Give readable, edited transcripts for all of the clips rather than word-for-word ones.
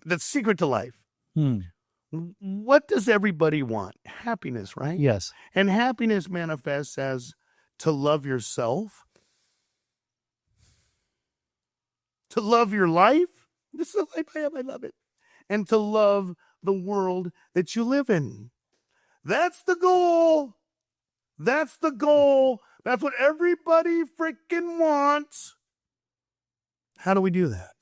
the secret to life. Hmm. What does everybody want? Happiness, right? Yes. And happiness manifests as to love yourself, to love your life. This is the life I have, I love it. And to love the world that you live in. That's the goal. That's the goal. That's what everybody freaking wants. How do we do that?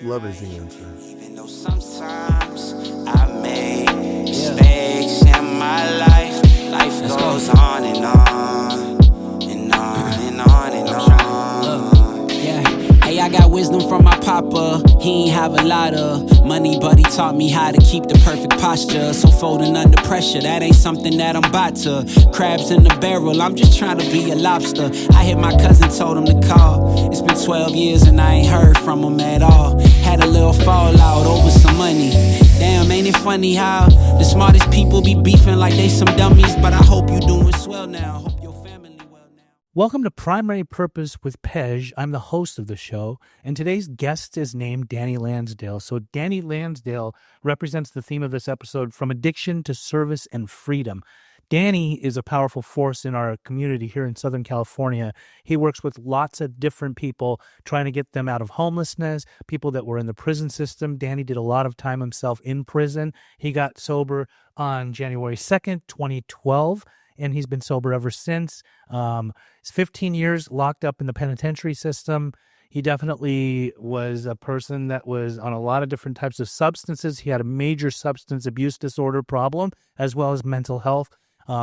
Love is the answer. Even though sometimes I make mistakes in my life, life goes on and on and on and on and on. Yeah, hey, I got wisdom from my papa. He ain't have a lot of money, but he taught me how to keep the perfect posture. So folding under pressure, that ain't something that I'm about to. Crabs in the barrel, I'm just trying to be a lobster. I hit my cousin, told him to call. It's been 12 years and I ain't heard from him at all. Had a little fallout over some money. Damn, ain't it funny how the smartest people be beefing like they some dummies? But I hope you doing swell now. Hope your family well now. Welcome to Primary Purpose with Pej. I'm the host of the show, and today's guest is named Danny Lansdale. So Danny Lansdale represents the theme of this episode, from addiction to service and freedom. Danny is a powerful force in our community here in Southern California. He works with lots of different people, trying to get them out of homelessness, people that were in the prison system. Danny did a lot of time himself in prison. He got sober on January 2nd, 2012, and he's been sober ever since. He's 15 years locked up in the penitentiary system. He definitely was a person that was on a lot of different types of substances. He had a major substance abuse disorder problem, as well as mental health.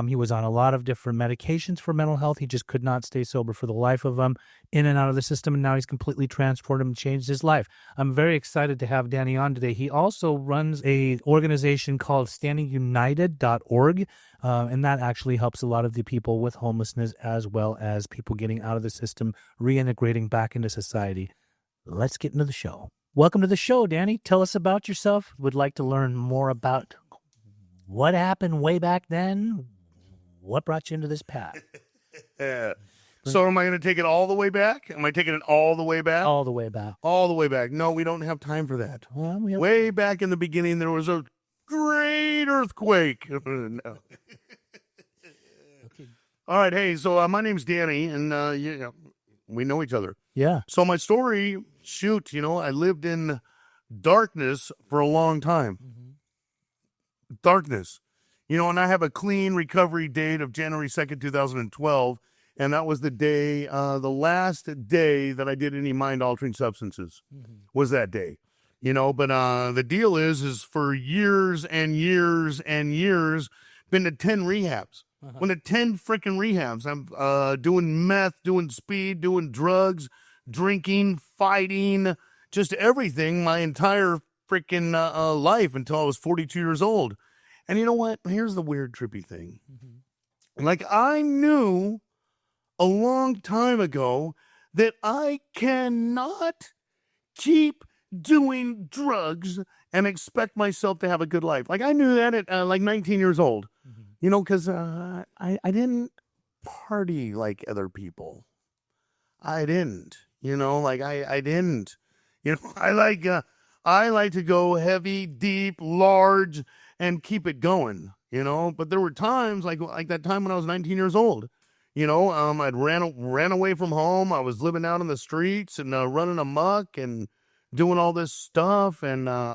He was on a lot of different medications for mental health. He just could not stay sober for the life of him, in and out of the system, and now he's completely transformed and changed his life. I'm very excited to have Danny on today. He also runs a organization called standingunited.org, and that actually helps a lot of the people with homelessness, as well as people getting out of the system, reintegrating back into society. Let's get into the show. Welcome to the show, Danny. Tell us about yourself. Would like to learn more about what happened way back then. What brought you into this path? Yeah. So am I going to take it all the way back? Am I taking it all the way back? All the way back. All the way back. No, we don't have time for that. Well, Way back in the beginning, there was a great earthquake. No. Okay. All right. Hey, so my name's Danny, and we know each other. Yeah. So my story, I lived in darkness for a long time. Mm-hmm. Darkness. And I have a clean recovery date of January 2nd, 2012. And that was the day, the last day that I did any mind-altering substances was that day. But the deal is for years and years and years, been to 10 rehabs. Went to 10 freaking rehabs. I'm doing meth, doing speed, doing drugs, drinking, fighting, just everything my entire freaking life until I was 42 years old. And you know what? Here's the weird, trippy thing. Like, I knew a long time ago that I cannot keep doing drugs and expect myself to have a good life. Like, I knew that at like 19 years old, because I didn't party like other people. I didn't, I didn't, I like to go heavy, deep, large, and keep it going, But there were times like that time when I was 19 years old, I'd ran away from home. I was living out in the streets and running amok and doing all this stuff. And I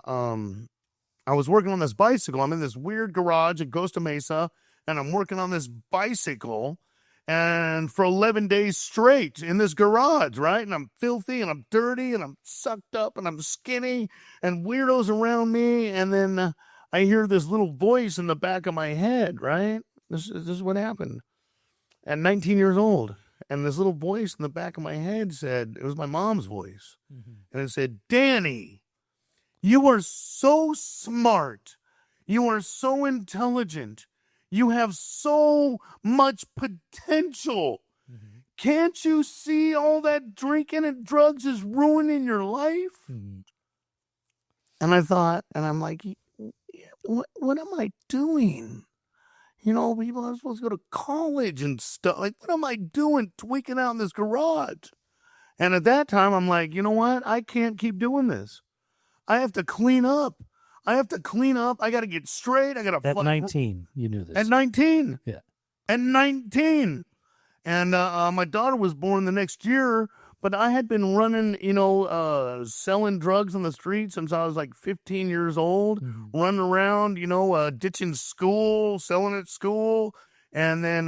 was working on this bicycle. I'm in this weird garage at Costa Mesa, and I'm working on this bicycle. And for 11 days straight in this garage, right? And I'm filthy and I'm dirty and I'm sucked up and I'm skinny and weirdos around me. And then I hear this little voice in the back of my head, right? This is what happened at 19 years old. And this little voice in the back of my head said, it was my mom's voice. And it said, Danny, you are so smart. You are so intelligent. You have so much potential. Can't you see all that drinking and drugs is ruining your life? And I thought, and I'm like, what am I doing? People are supposed to go to college and stuff. Like, what am I doing tweaking out in this garage? And at that time, I'm like, you know what? I can't keep doing this. I have to clean up. I have to clean up. I got to get straight. I got to At 19, you knew this. At 19. Yeah. At 19. And my daughter was born the next year, but I had been running, selling drugs on the street since I was like 15 years old, running around, ditching school, selling at school, and then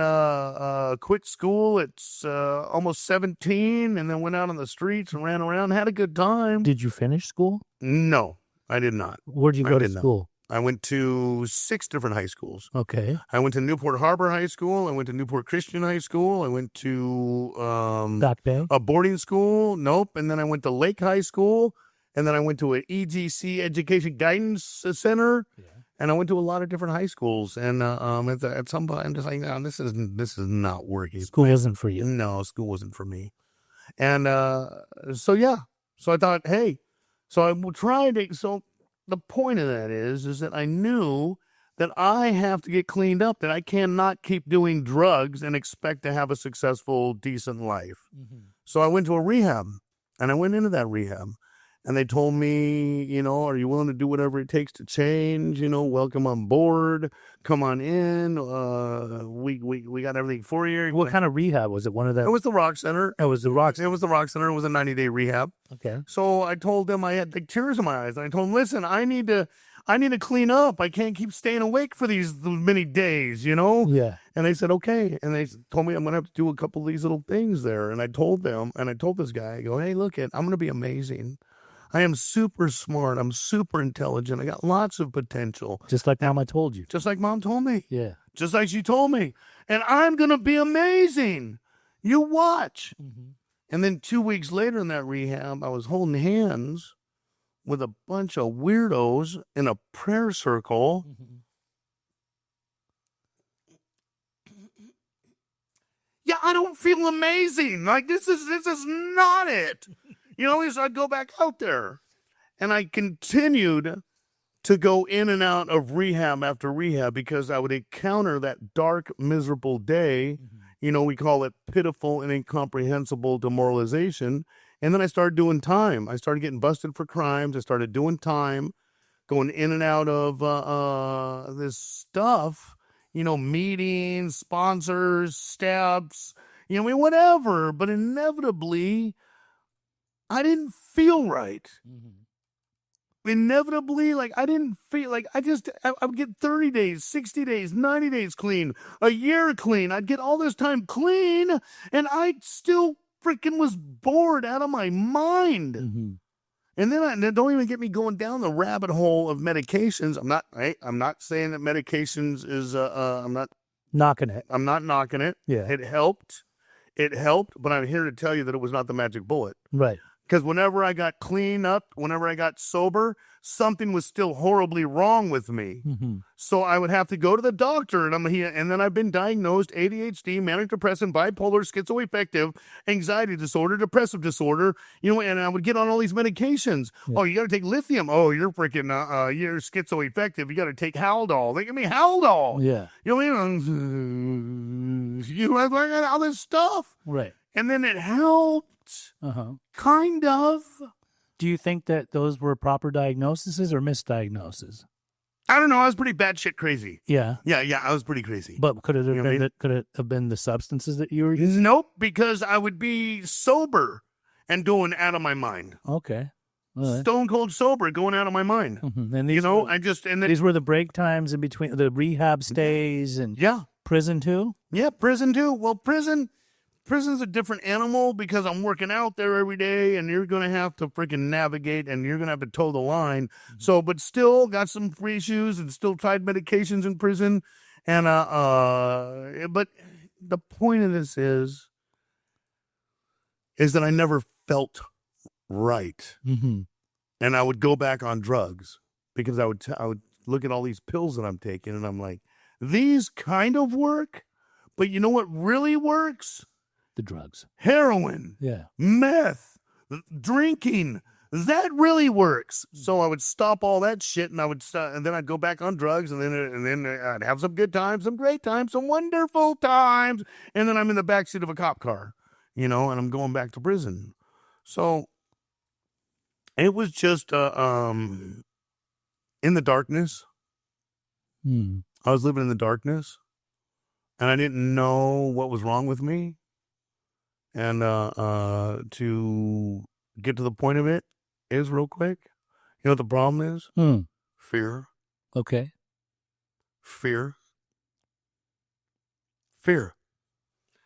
quit school at almost 17, and then went out on the streets and ran around, had a good time. Did you finish school? No, I did not. Where'd you go to school? I went to 6 different high schools. Okay. I went to Newport Harbor High School. I went to Newport Christian High School. I went to Back Bay? a boarding school. Nope. And then I went to Lake High School. And then I went to an EGC Education Guidance Center. Yeah. And I went to a lot of different high schools. And at some point, I'm just like, no, this is not working. School isn't for you. No, school wasn't for me. And so I thought, hey, so I tried it. So the point of that is that I knew that I have to get cleaned up, that I cannot keep doing drugs and expect to have a successful, decent life. So I went to a rehab, and I went into that rehab, and they told me, are you willing to do whatever it takes to change? Welcome on board, come on in. We got everything for you. What kind of rehab was it? One of the? It was the Rock Center. It was the Rock Center. It was the Rock Center. It was a 90-day rehab. Okay. So I told them I had like tears in my eyes. And I told them, listen, I need to clean up. I can't keep staying awake for these many days, Yeah. And they said, okay. And they told me I'm going to have to do a couple of these little things there. And I told them, and I told this guy, I go, hey, look, I'm going to be amazing. I am super smart. I'm super intelligent. I got lots of potential. Just like Mama told you. Just like Mom told me. Yeah. Just like she told me. And I'm going to be amazing. You watch. And then 2 weeks later in that rehab, I was holding hands with a bunch of weirdos in a prayer circle. Yeah, I don't feel amazing. Like this is not it. So I'd go back out there, and I continued to go in and out of rehab after rehab because I would encounter that dark, miserable day. We call it pitiful and incomprehensible demoralization. And then I started doing time. I started getting busted for crimes. I started doing time, going in and out of this stuff, meetings, sponsors, steps, whatever. But inevitably, I didn't feel right. Inevitably, I didn't feel like I would get 30 days, 60 days, 90 days clean, a year clean. I'd get all this time clean, and I still freaking was bored out of my mind. And then don't even get me going down the rabbit hole of medications. I'm not saying that medications is, I'm not knocking it. I'm not knocking it. Yeah. It helped, but I'm here to tell you that it was not the magic bullet. Right. Because whenever I got clean up, whenever I got sober, something was still horribly wrong with me. So I would have to go to the doctor, and then I've been diagnosed ADHD, manic depressive, bipolar, schizoaffective, anxiety disorder, depressive disorder, and I would get on all these medications. Yeah. Oh, you got to take lithium. Oh, you're freaking, you're schizoaffective. You got to take Haldol. They give me Haldol. Yeah. You have all this stuff. Right. And then it helped. Kind of. Do you think that those were proper diagnoses or misdiagnoses? I don't know. I was pretty batshit crazy. Yeah. Yeah. I was pretty crazy. But could it have been the substances that you were using? Nope, because I would be sober and going out of my mind. Okay. Right. Stone cold sober, going out of my mind. And these these were the break times in between the rehab stays and prison too? Yeah, prison too. Well, prison's a different animal because I'm working out there every day, and you're going to have to freaking navigate, and you're going to have to toe the line. So, but still got some free issues and still tried medications in prison. And, but the point of this is that I never felt right. And I would go back on drugs because I would look at all these pills that I'm taking, and I'm like, these kind of work, but you know what really works? The drugs. Heroin. Yeah. Meth. Drinking. That really works. So I would stop all that shit, and and then I'd go back on drugs, and then I'd have some good times, some great times, some wonderful times, and then I'm in the backseat of a cop car, and I'm going back to prison. So It was just in the darkness. I was living in the darkness, and I didn't know what was wrong with me. And to get to the point of it is real quick. You know what the problem is? Fear. Okay. Fear. Fear.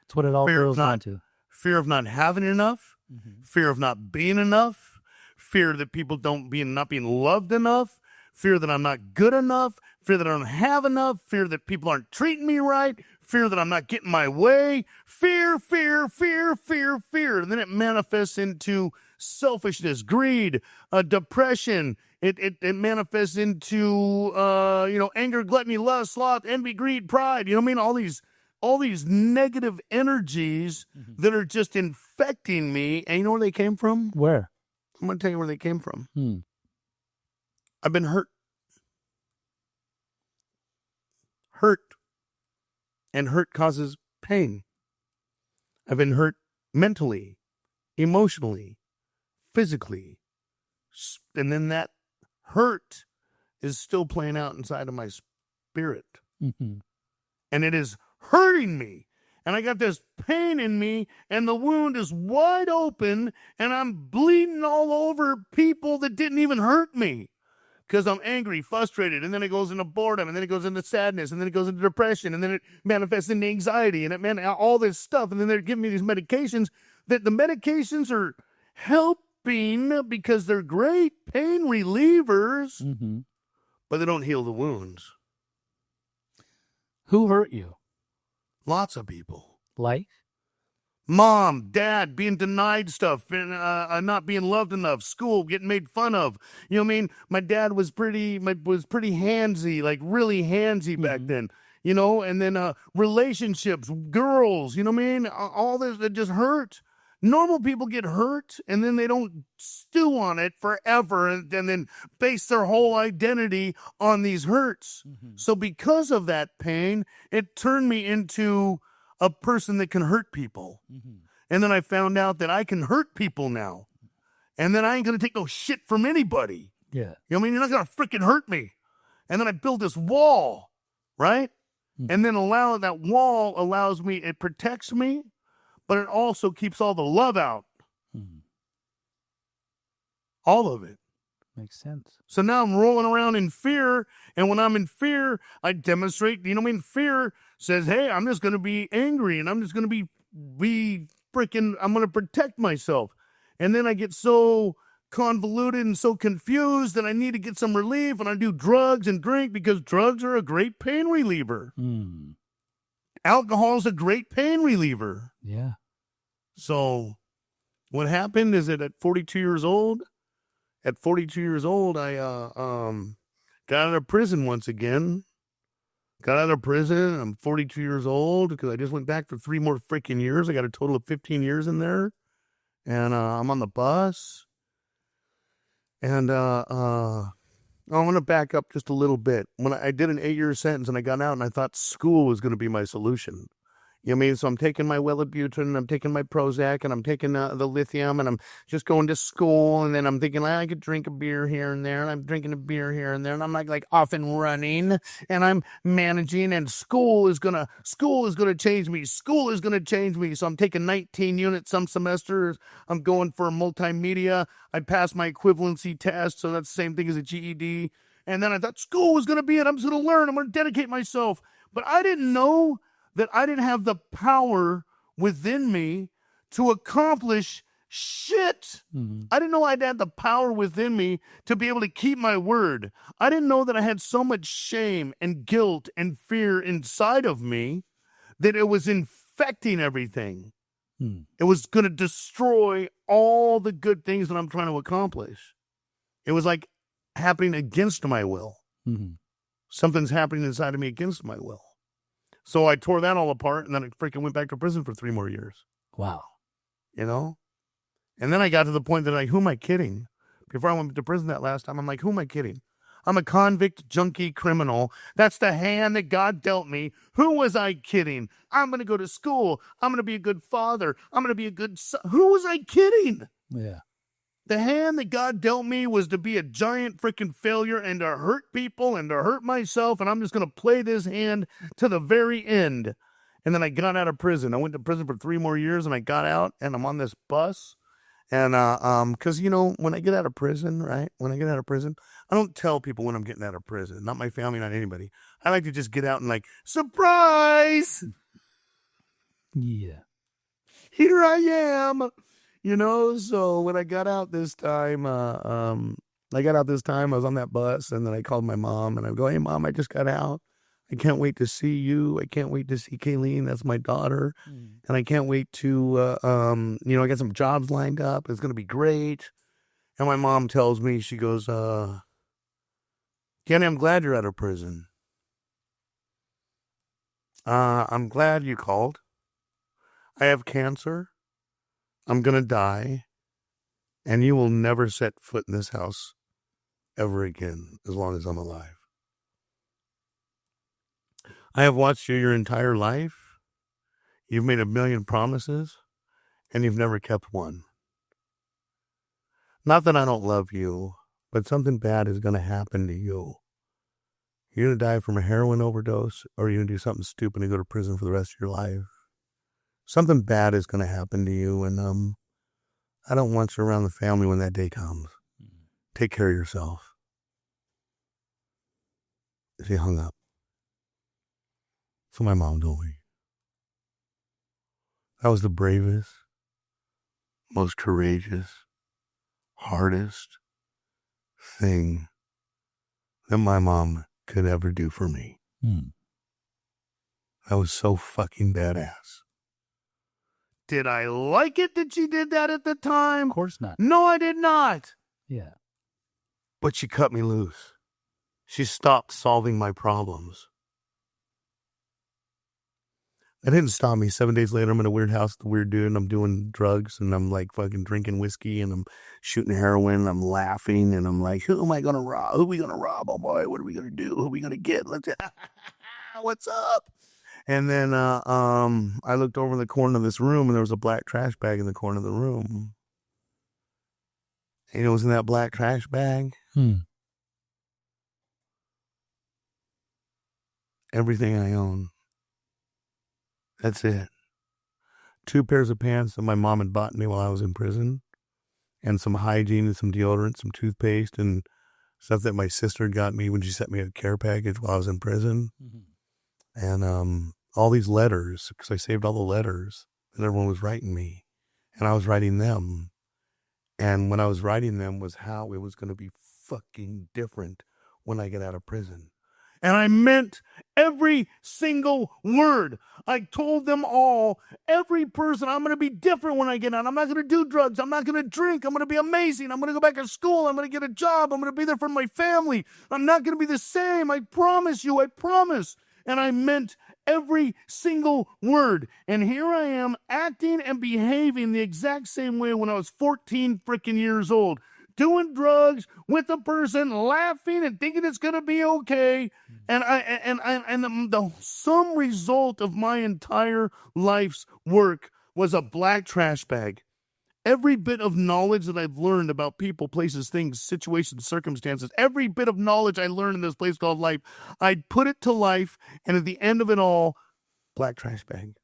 That's what it all boils down to. Fear of not having enough. Fear of not being enough. Fear that people not being loved enough. Fear that I'm not good enough. Fear that I don't have enough. Fear that people aren't treating me right. Fear that I'm not getting my way. Fear, fear, fear, fear, fear. And then it manifests into selfishness, greed, depression. It manifests into, anger, gluttony, lust, sloth, envy, greed, pride. You know what I mean? All these negative energies that are just infecting me. And you know where they came from? Where? I'm going to tell you where they came from. I've been hurt. Hurt. And hurt causes pain. I've been hurt mentally, emotionally, physically. And then that hurt is still playing out inside of my spirit. And it is hurting me. And I got this pain in me, and the wound is wide open, and I'm bleeding all over people that didn't even hurt me. Because I'm angry, frustrated, and then it goes into boredom, and then it goes into sadness, and then it goes into depression, and then it manifests into anxiety, and all this stuff. And then they're giving me these medications that the medications are helping because they're great pain relievers, but they don't heal the wounds. Who hurt you? Lots of people. Like? Mom, dad, being denied stuff, and not being loved enough, school, getting made fun of. You know what I mean? My dad was pretty handsy, like really handsy back then. You know, and then relationships, girls, you know what I mean? All this, that just hurt. Normal people get hurt, and then they don't stew on it forever and then base their whole identity on these hurts. So because of that pain, it turned me into a person that can hurt people. And then I found out that I can hurt people now. And then I ain't going to take no shit from anybody. Yeah. You know what I mean? You're not going to freaking hurt me. And then I build this wall, right? And then that wall allows me, it protects me, but it also keeps all the love out. All of it. Makes sense. So now I'm rolling around in fear, and when I'm in fear, I demonstrate, you know what I mean? Fear says, hey, I'm just going to be angry, and I'm just going to be freaking, I'm going to protect myself. And then I get so convoluted and so confused that I need to get some relief, and I do drugs and drink because drugs are a great pain reliever. Alcohol is a great pain reliever. Yeah. So what happened is that at 42 years old, I got out of prison once again. Got out of prison. I'm 42 years old because I just went back for 3 more freaking years. I got a total of 15 years in there. And I'm on the bus. And I want to back up just a little bit. When I did an 8-year sentence and I got out and I thought school was going to be my solution. You know what I mean? So I'm taking my Wellibutrin, and I'm taking my Prozac, and I'm taking the lithium, and I'm just going to school. And then I'm thinking, I could drink a beer here and there, and I'm drinking a beer here and there, and I'm like off and running, and I'm managing. And school is gonna change me. School is gonna change me. So I'm taking 19 units some semesters. I'm going for multimedia. I passed my equivalency test, so that's the same thing as a GED. And then I thought school was gonna be it. I'm just gonna learn. I'm gonna dedicate myself. But I didn't know that I didn't have the power within me to accomplish shit. I didn't know I'd had the power within me to be able to keep my word. I didn't know that I had so much shame and guilt and fear inside of me that it was infecting everything. It was going to destroy all the good things that I'm trying to accomplish. It was like happening against my will. Something's happening inside of me against my will. So I tore that all apart, and then I freaking went back to prison for 3 more years. Wow. You know? And then I got to the point that who am I kidding? Before I went to prison that last time, I'm like, who am I kidding? I'm a convict, junkie, criminal. That's the hand that God dealt me. Who was I kidding? I'm going to go to school. I'm going to be a good father. I'm going to be a good son. Who was I kidding? Yeah. The hand that God dealt me was to be a giant freaking failure and to hurt people and to hurt myself, and I'm just going to play this hand to the very end. And then I got out of prison. I went to prison for 3 more years, and I got out, and I'm on this bus. And, because, when I get out of prison, right, I don't tell people when I'm getting out of prison, not my family, not anybody. I like to just get out and like, surprise! Yeah. Here I am. So when I got out this time, I was on that bus, and then I called my mom, and I go, hey, Mom, I just got out. I can't wait to see you. I can't wait to see Kayleen. That's my daughter. And I can't wait to, I got some jobs lined up. It's going to be great. And my mom tells me, she goes, Kenny, I'm glad you're out of prison. I'm glad you called. I have cancer. I'm going to die. And you will never set foot in this house ever again as long as I'm alive. I have watched you your entire life. You've made 1 million promises, and you've never kept one. Not that I don't love you, but something bad is going to happen to you. You're going to die from a heroin overdose, or you're going to do something stupid and go to prison for the rest of your life. Something bad is going to happen to you, and I don't want you around the family when that day comes. Take care of yourself. She hung up. So my mom told me. That was the bravest, most courageous, hardest thing that my mom could ever do for me. That was so fucking badass. Did I like it that she did that at the time? Of course not. No, I did not. Yeah. But she cut me loose. She stopped solving my problems. That didn't stop me. 7 days later, I'm in a weird house with a weird dude, and I'm doing drugs, and I'm like fucking drinking whiskey, and I'm shooting heroin, and I'm laughing, and I'm like, who am I going to rob? Who are we going to rob? Oh boy, what are we going to do? Who are we going to get? Let's what's up? And then I looked over in the corner of this room, and there was a black trash bag in the corner of the room. And it was in that black trash bag. Everything I own. That's it. 2 pairs of pants that my mom had bought me while I was in prison, and some hygiene and some deodorant, some toothpaste, and stuff that my sister got me when she sent me a care package while I was in prison. And all these letters, because I saved all the letters that everyone was writing me, and I was writing them. And when I was writing them was how it was going to be fucking different when I get out of prison. And I meant every single word. I told them all, every person, I'm going to be different when I get out. I'm not going to do drugs. I'm not going to drink. I'm going to be amazing. I'm going to go back to school. I'm going to get a job. I'm going to be there for my family. I'm not going to be the same. I promise you. I promise. And I meant every single word. And here I am acting and behaving the exact same way when I was 14 freaking years old. Doing drugs with a person, laughing and thinking it's going to be okay. And the sum result of my entire life's work was a black trash bag. Every bit of knowledge that I've learned about people, places, things, situations, circumstances, every bit of knowledge I learned in this place called life, I'd put it to life, and at the end of it all, black trash bag.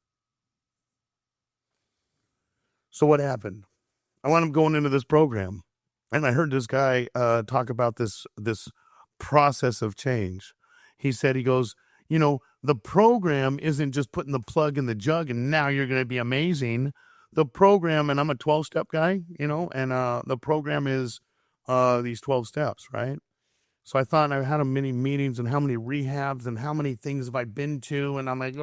So what happened? I wound up going into this program. And I heard this guy talk about this process of change. He said, he goes, the program isn't just putting the plug in the jug and now you're going to be amazing. The program, and I'm a 12-step guy, and the program is these 12 steps, right? So I thought, I had many meetings and how many rehabs and how many things have I been to. And I'm like,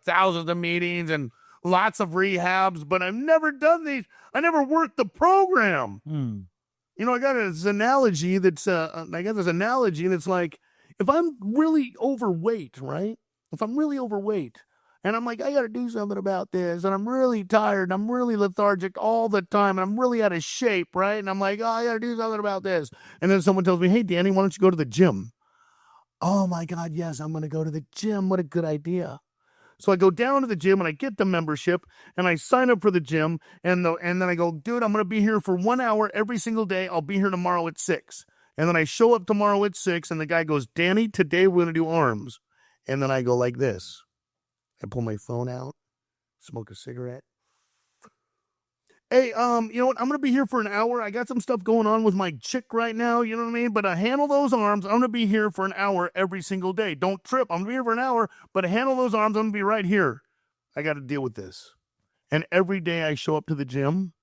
thousands of meetings and lots of rehabs, but I've never done these. I never worked the program. I got this analogy and it's like, if I'm really overweight, right? If I'm really overweight, and I'm like, I got to do something about this, and I'm really tired, and I'm really lethargic all the time, and I'm really out of shape, right? And I'm like, I got to do something about this. And then someone tells me, hey, Danny, why don't you go to the gym? Oh, my God, yes, I'm going to go to the gym. What a good idea. So I go down to the gym and I get the membership and I sign up for the gym and then I go, dude, I'm going to be here for 1 hour every single day. I'll be here tomorrow at 6. And then I show up tomorrow at 6 and the guy goes, Danny, today we're going to do arms. And then I go like this. I pull my phone out, smoke a cigarette. Hey, you know what? I'm going to be here for an hour. I got some stuff going on with my chick right now. You know what I mean? But handle those arms. I'm going to be here for an hour every single day. Don't trip. I'm going to be here for an hour, but handle those arms. I'm going to be right here. I got to deal with this. And every day I show up to the gym.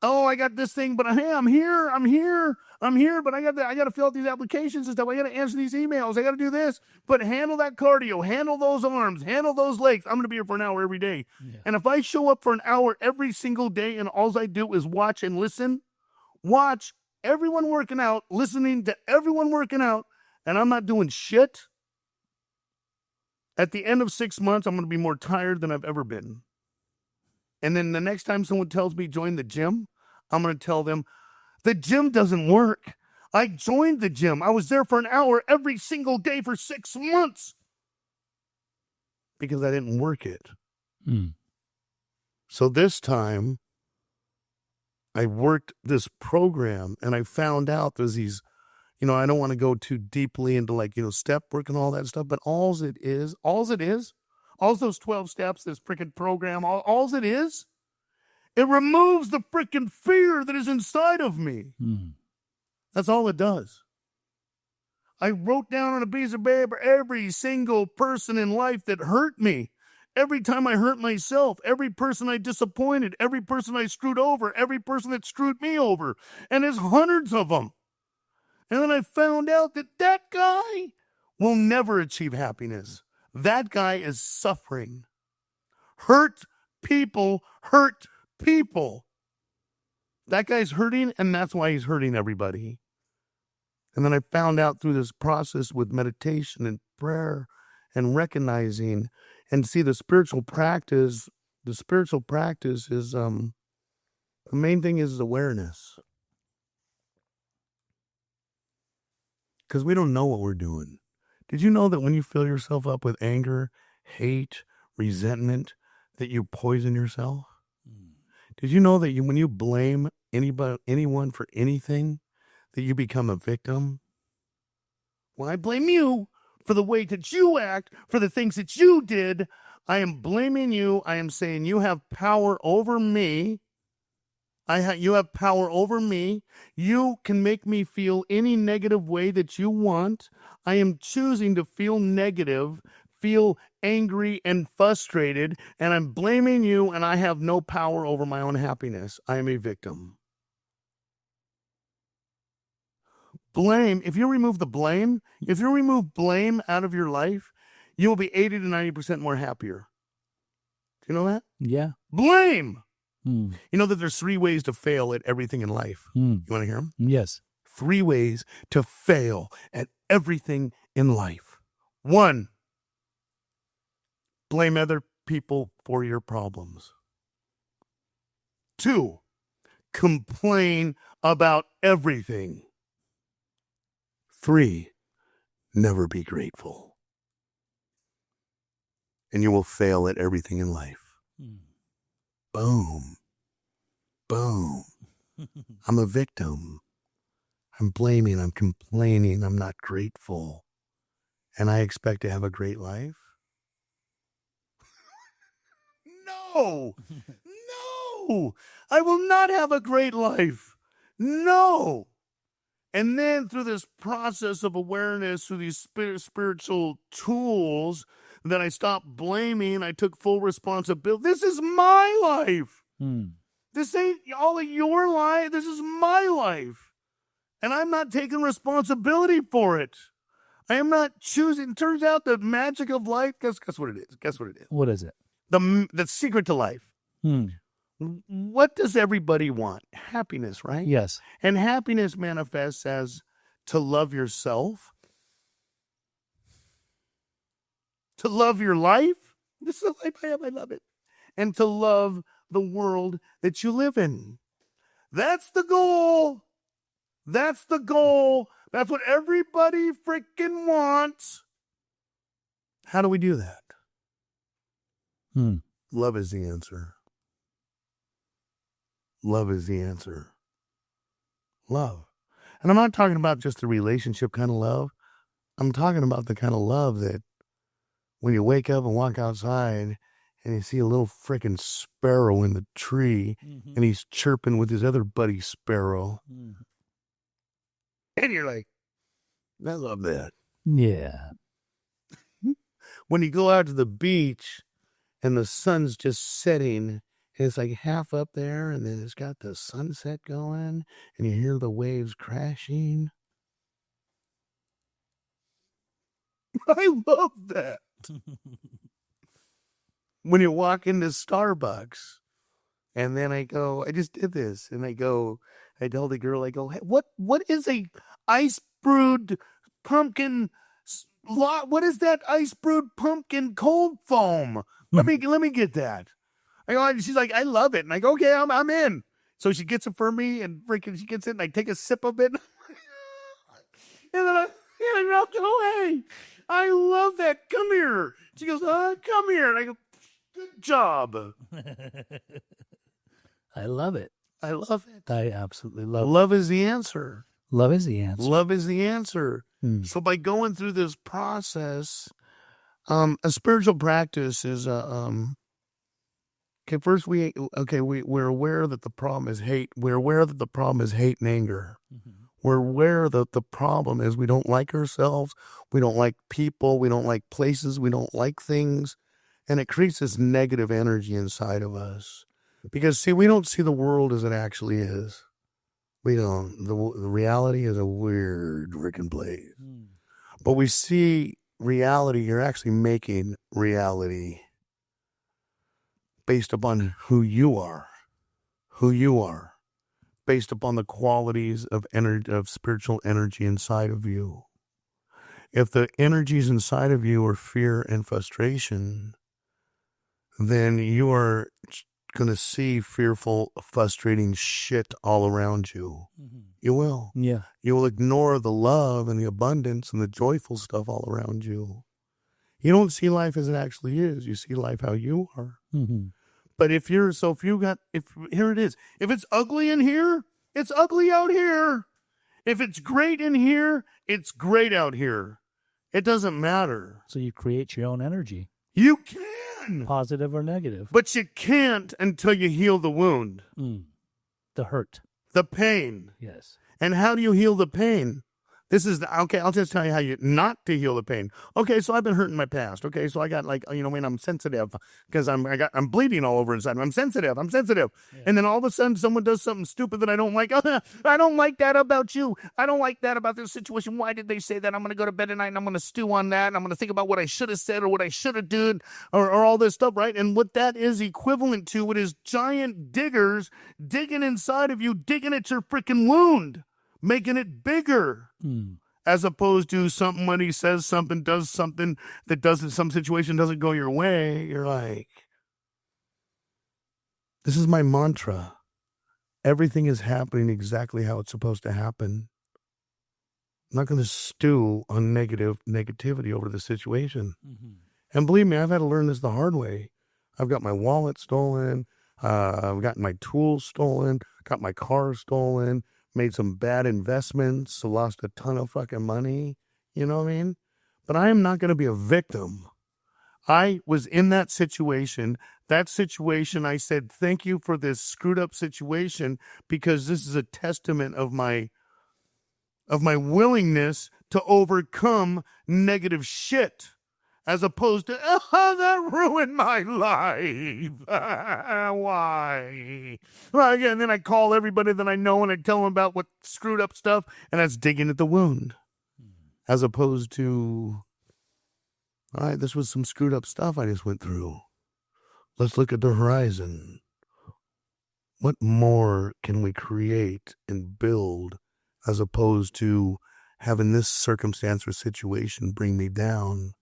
Oh, I got this thing, but hey, I'm here, but I got to fill out these applications and stuff. I got to answer these emails. I got to do this, but handle that cardio, handle those arms, handle those legs. I'm going to be here for an hour every day. Yeah. And if I show up for an hour every single day and all I do is watch and listen, watch everyone working out, listening to everyone working out, and I'm not doing shit, at the end of 6 months, I'm going to be more tired than I've ever been. And then the next time someone tells me join the gym, I'm going to tell them, the gym doesn't work. I joined the gym. I was there for an hour every single day for 6 months because I didn't work it. So this time, I worked this program and I found out there's these, you know, I don't want to go too deeply into like, you know, step work and all that stuff, but all it is, all those 12 steps, this freaking program, all it is, it removes the freaking fear that is inside of me. That's all it does. I wrote down on a piece of paper every single person in life that hurt me. Every time I hurt myself, every person I disappointed, every person I screwed over, every person that screwed me over. And there's hundreds of them. And then I found out that that guy will never achieve happiness. That guy is suffering. Hurt people hurt people. That guy's hurting, and that's why he's hurting everybody. And then I found out through this process with meditation and prayer and recognizing and see the spiritual practice is, the main thing is awareness. Because we don't know what we're doing. Did you know that when you fill yourself up with anger, hate, resentment, that you poison yourself? Did you know that when you blame anyone for anything, that you become a victim? Well, I blame you for the way that you act, for the things that you did. I am blaming you. I am saying you have power over me. You have power over me. You can make me feel any negative way that you want. I am choosing to feel negative, feel angry and frustrated, and I'm blaming you, and I have no power over my own happiness. I am a victim. Blame, if you remove blame out of your life, you will be 80 to 90% more happier. Do you know that? Yeah. Blame. You know that there's 3 ways to fail at everything in life. You want to hear them? Yes. 3 ways to fail at everything in life. 1, blame other people for your problems. 2, complain about everything. 3, never be grateful. And you will fail at everything in life. Boom. Boom. I'm a victim. I'm blaming. I'm complaining. I'm not grateful. And I expect to have a great life? No. No. I will not have a great life. No. And then through this process of awareness, through these spiritual tools, that I stopped blaming, I took full responsibility. This is my life. This ain't all of your life. This is my life. And I'm not taking responsibility for it. I am not choosing. Turns out the magic of life, guess what it is? Guess what it is? What is it? The secret to life. What does everybody want? Happiness, right? Yes. And happiness manifests as to love yourself, to love your life. This is the life I have. I love it. And to love the world that you live in. That's the goal. That's the goal. That's what everybody freaking wants. How do we do that? Love is the answer. Love is the answer. Love. And I'm not talking about just the relationship kind of love. I'm talking about the kind of love that when you wake up and walk outside and you see a little freaking sparrow in the tree and he's chirping with his other buddy sparrow. And you're like, I love that. Yeah. When you go out to the beach and the sun's just setting, and it's like half up there, and then it's got the sunset going, and you hear the waves crashing. I love that. When you walk into Starbucks, and then I just did this, and I tell the girl, hey, what is a ice brewed pumpkin? What is that ice brewed pumpkin cold foam? Let me get that. She's like, I love it. And I go, okay, I'm in. So she gets it for me, and freaking she gets it, and I take a sip of it. And then I walk away. I love that. Come here. She goes, come here. And I go, good job. I love it. I love it. I absolutely love it. Love is the answer. Love is the answer. Love is the answer. So by going through this process, a spiritual practice is okay. First, we're aware that the problem is hate. We're aware that the problem is hate and anger. We're aware that the problem is we don't like ourselves, we don't like people, we don't like places, we don't like things, and it creates this negative energy inside of us. Because see, we don't see the world as it actually is. We don't. The reality is a weird freaking place. But we see reality. You're actually making reality based upon who you are, based upon the qualities of spiritual energy inside of you. If the energies inside of you are fear and frustration, then you are going to see fearful, frustrating shit all around you. You will. Yeah. You will ignore the love and the abundance and the joyful stuff all around you. You don't see life as it actually is. You see life how you are. But here it is. If it's ugly in here, it's ugly out here. If it's great in here, it's great out here. It doesn't matter. So you create your own energy. You can. Positive or negative. But you can't until you heal the wound. The hurt. The pain. Yes. And how do you heal the pain? Okay, I'll just tell you how not to heal the pain. Okay, so I've been hurt in my past. Okay, so I got I'm sensitive because I'm bleeding all over inside. I'm sensitive. Yeah. And then all of a sudden someone does something stupid that I don't like. I don't like that about you. I don't like that about this situation. Why did they say that? I'm going to go to bed tonight and I'm going to stew on that. And I'm going to think about what I should have said or what I should have done or all this stuff, right? And what that is equivalent to, it is giant diggers digging inside of you, digging at your freaking wound, making it bigger. As opposed to somebody says something, does something that some situation doesn't go your way. You're like, this is my mantra. Everything is happening exactly how it's supposed to happen. I'm not going to stew on negativity over the situation. And believe me, I've had to learn this the hard way. I've got my wallet stolen. I've gotten my tools stolen. Got my car stolen. Made some bad investments, so lost a ton of fucking money. You know what I mean? But I am not going to be a victim. I was in that situation. That situation, I said, thank you for this screwed up situation because this is a testament of my willingness to overcome negative shit. As opposed to, that ruined my life. Why? Well, again, then I call everybody that I know and I tell them about what screwed up stuff, and that's digging at the wound. As opposed to, all right, this was some screwed up stuff I just went through. Let's look at the horizon. What more can we create and build as opposed to having this circumstance or situation bring me down?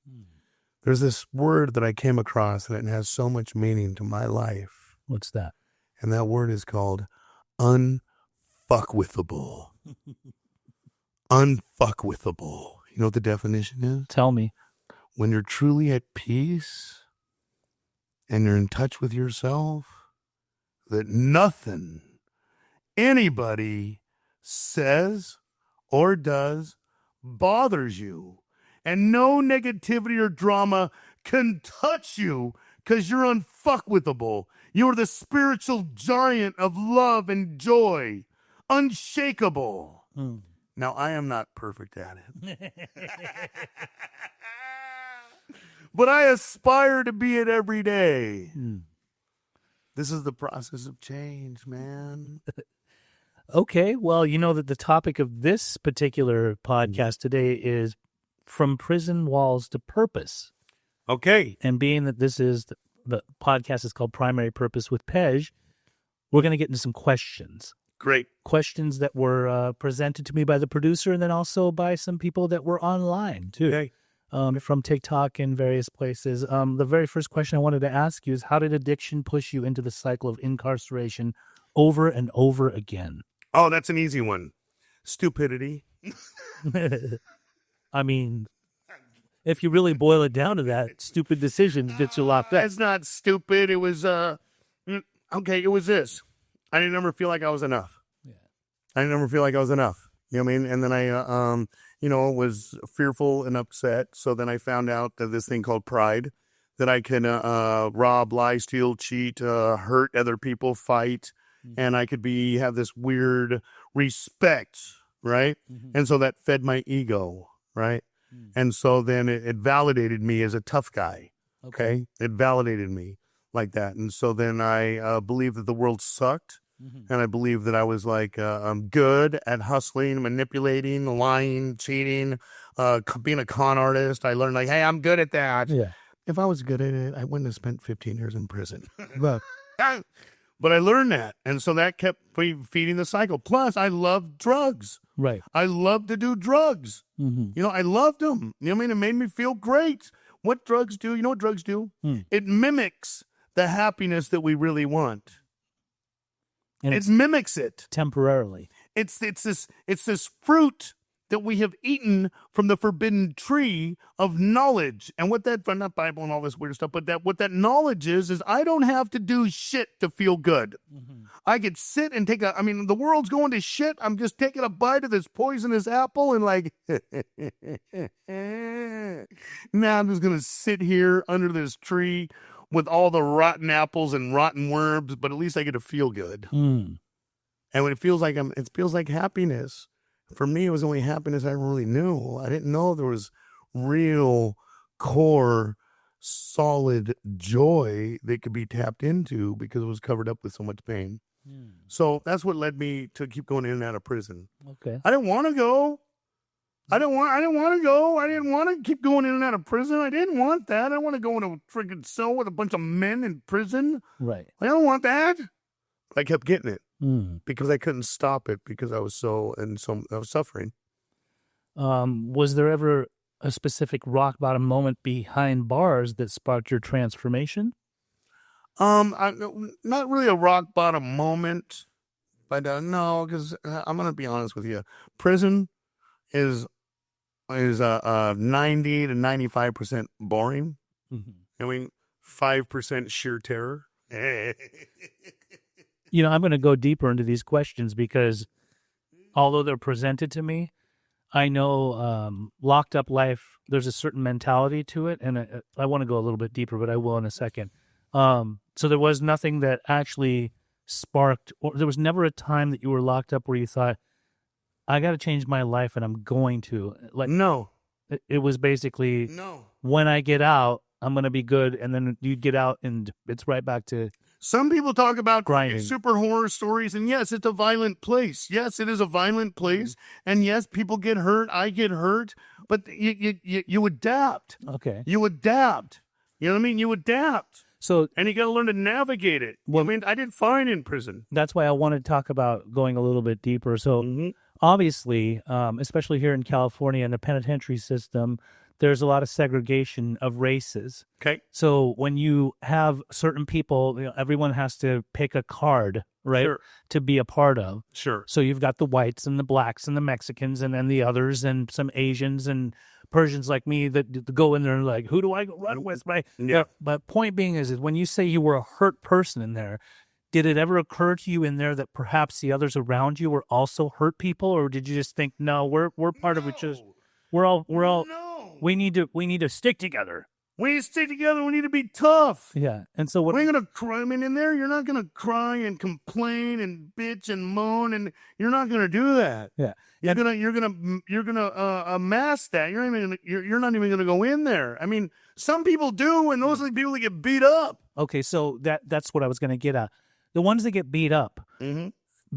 There's this word that I came across and it has so much meaning to my life. What's that? And that word is called unfuckwithable. Unfuckwithable. You know what the definition is? Tell me. When you're truly at peace and you're in touch with yourself, that nothing anybody says or does bothers you, and no negativity or drama can touch you because you're unfuckwithable. You're the spiritual giant of love and joy, unshakable. Now, I am not perfect at it, but I aspire to be it every day. This is the process of change, man. Okay, well, you know that the topic of this particular podcast today is From Prison Walls to Purpose. Okay. And being that this is the podcast is called Primary Purpose with Pej, we're going to get into some questions. Great. Questions that were presented to me by the producer and then also by some people that were online, too. Okay. From TikTok and various places. The very first question I wanted to ask you is, how did addiction push you into the cycle of incarceration over and over again? Oh, that's an easy one. Stupidity. I mean, if you really boil it down to that, stupid decisions get you locked up. It's not stupid. It was, okay, it was this. I didn't ever feel like I was enough. Yeah. I didn't ever feel like I was enough. You know what I mean? And then I, was fearful and upset. So then I found out that this thing called pride, that I can rob, lie, steal, cheat, hurt other people, fight, and I could have this weird respect, right? And so that fed my ego, right? And so then it validated me as a tough guy, okay? It validated me like that. And so then I believed that the world sucked. And I believe that I was like, I'm good at hustling, manipulating, lying, cheating, being a con artist. I learned like, hey, I'm good at that. Yeah. If I was good at it, I wouldn't have spent 15 years in prison. But I learned that. And so that kept feeding the cycle. Plus, I loved drugs. Right. I loved to do drugs. I loved them. You know what I mean? It made me feel great. What drugs do? You know what drugs do? It mimics the happiness that we really want. And it mimics it temporarily. It's this fruit that we have eaten from the forbidden tree of knowledge. And what that, not Bible and all this weird stuff, but what that knowledge is I don't have to do shit to feel good. I could sit and the world's going to shit. I'm just taking a bite of this poisonous apple and like, now I'm just going to sit here under this tree with all the rotten apples and rotten worms, but at least I get to feel good. And when it feels like happiness. For me, it was only happiness I really knew. I didn't know there was real, core, solid joy that could be tapped into because it was covered up with so much pain. So that's what led me to keep going in and out of prison. Okay. I didn't want to go. I didn't want to go. I didn't want to keep going in and out of prison. I didn't want that. I didn't want to go in a freaking cell with a bunch of men in prison. Right. I don't want that. I kept getting it. Because I couldn't stop it because I was suffering. Was there ever a specific rock bottom moment behind bars that sparked your transformation? Not really a rock bottom moment, but no, because I'm gonna be honest with you. Prison is 90 to 95% boring. I mean, 5% sheer terror. I'm going to go deeper into these questions because although they're presented to me, I know locked up life, there's a certain mentality to it. And I want to go a little bit deeper, but I will in a second. So there was nothing that actually sparked, or there was never a time that you were locked up where you thought, I got to change my life and I'm going to. Like, no. It was basically, no. When I get out, I'm going to be good. And then you get out and it's right back to... Some people talk about grinding. Super horror stories, and yes, it's a violent place. Yes, it is a violent place, and yes, people get hurt. I get hurt, but you adapt. Okay, you adapt. You know what I mean? You adapt. So, and you got to learn to navigate it. Well, I mean, I did fine in prison. That's why I want to talk about going a little bit deeper. So, obviously, especially here in California in the penitentiary system, there's a lot of segregation of races. Okay. So when you have certain people, everyone has to pick a card right? Sure. To be a part of. Sure. So you've got the whites and the blacks and the Mexicans and then the others and some Asians and Persians like me that go in there and like, who do I go run with? Right? Yeah. But point being is when you say you were a hurt person in there, did it ever occur to you in there that perhaps the others around you were also hurt people, or did you just think, no, we're part of it? Just we're all No. we need to stick together. We need to stick together. We need to be tough. Yeah. And so what? We ain't gonna cry. I mean, in there, you're not gonna cry and complain and bitch and moan, and you're not gonna do that. Yeah. You're gonna mask that. You're not even gonna go in there. I mean, some people do, and those are the people that get beat up. Okay, so that's what I was going to get at. The ones that get beat up,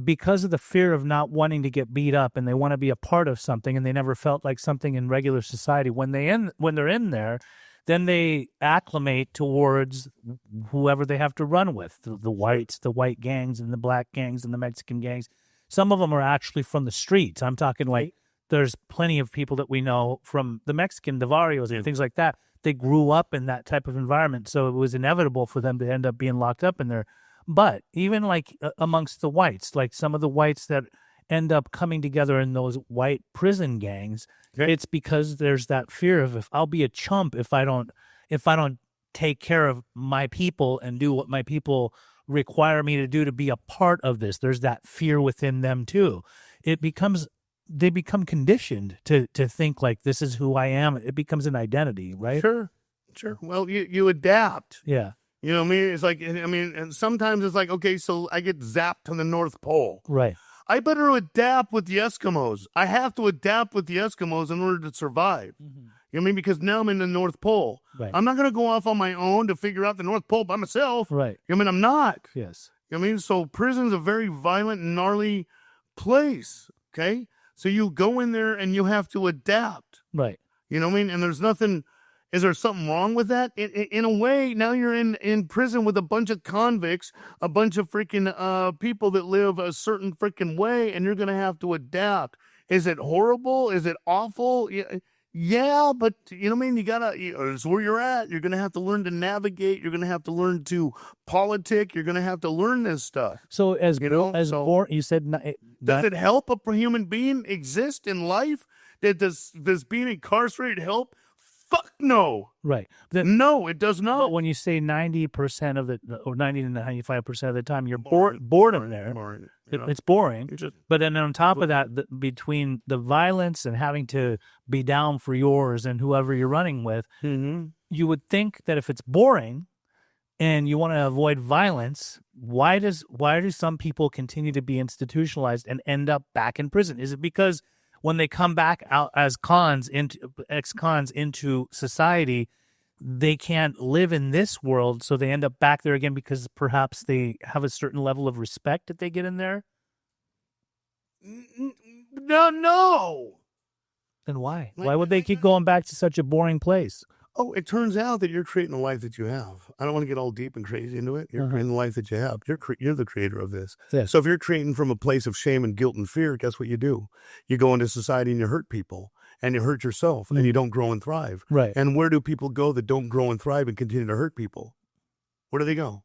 because of the fear of not wanting to get beat up, and they want to be a part of something, and they never felt like something in regular society. When they're in there, then they acclimate towards whoever they have to run with, the whites, the white gangs, and the black gangs, and the Mexican gangs. Some of them are actually from the streets. I'm talking like there's plenty of people that we know from the Mexican, the barrios, and things like that. They grew up in that type of environment, so it was inevitable for them to end up being locked up in there. But even like amongst the whites, like some of the whites that end up coming together in those white prison gangs, it's because there's that fear of, if I'll be a chump if I don't take care of my people and do what my people require me to do to be a part of this. There's that fear within them too. They become conditioned to think like, this is who I am. It becomes an identity, right? Sure. Well, you adapt. Yeah. You know what I mean? It's like, and sometimes it's like, okay, so I get zapped to the North Pole. Right. I better adapt with the Eskimos. I have to adapt with the Eskimos in order to survive. You know what I mean? Because now I'm in the North Pole. Right. I'm not going to go off on my own to figure out the North Pole by myself. Right. I mean, I'm not. Yes. You know what I mean? So prison's a very violent, gnarly place, okay? So you go in there and you have to adapt. Right. You know what I mean? And there's nothing... Is there something wrong with that? In a way, now you're in prison with a bunch of convicts, a bunch of freaking people that live a certain freaking way, and you're going to have to adapt. Is it horrible? Is it awful? Yeah, but you know what I mean? It's where you're at. You're going to have to learn to navigate. You're going to have to learn to politic. You're going to have to learn this stuff. So you said... Does it help a human being exist in life? Does being incarcerated help? Fuck no. Right. No, it does not. But when you say 90% of it, or 90 to 95% of the time, you're bored in there. Boring, it's boring. But then on top of that, between the violence and having to be down for yours and whoever you're running with, you would think that if it's boring and you want to avoid violence, why do some people continue to be institutionalized and end up back in prison? Is it because when they come back out as ex-cons into society, they can't live in this world, so they end up back there again because perhaps they have a certain level of respect that they get in there? No. Then why? Why would they keep going back to such a boring place? Oh, it turns out that you're creating the life that you have. I don't want to get all deep and crazy into it. You're creating the life that you have. You're the creator of this. Yes. So if you're creating from a place of shame and guilt and fear, guess what you do? You go into society and you hurt people and you hurt yourself and you don't grow and thrive. Right. And where do people go that don't grow and thrive and continue to hurt people? Where do they go?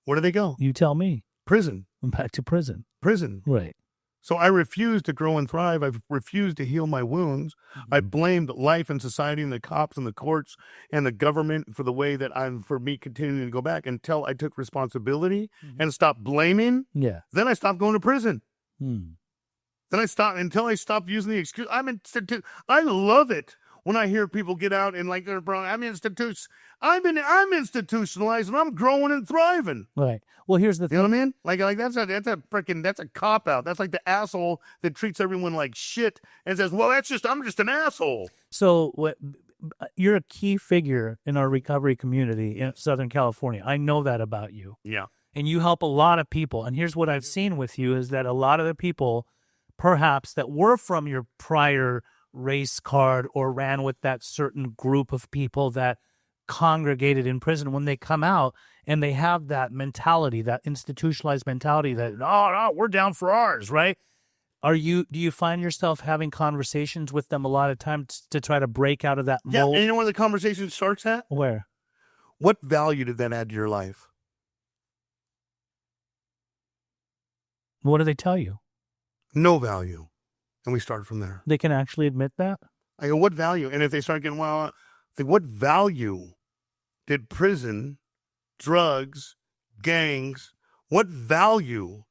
Where do they go? You tell me. Prison. Back to prison. Prison. Right. So I refuse to grow and thrive. I've refused to heal my wounds. I blamed life and society and the cops and the courts and the government for the way that for me continuing to go back until I took responsibility and stopped blaming. Yeah. Then I stopped going to prison. Hmm. Then until I stopped using the excuse. I love it when I hear people get out and like I'm institutionalized and I'm growing and thriving. Right. Well, here's the thing. You know what I mean? Like that's a cop out. That's like the asshole that treats everyone like shit and says, "Well, I'm just an asshole." So you're a key figure in our recovery community in Southern California. I know that about you. Yeah. And you help a lot of people. And here's what I've seen with you is that a lot of the people, perhaps, that were from your prior race card or ran with that certain group of people that congregated in prison, when they come out and they have that mentality, that institutionalized mentality that, no, we're down for ours, right? Do you find yourself having conversations with them a lot of times to try to break out of that mold? Yeah, and you know where the conversation starts at? Where? What value did that add to your life? What do they tell you? No value. And we start from there. They can actually admit that? I go, what value? And if they start getting, well, like, what value did prison, drugs, gangs, what value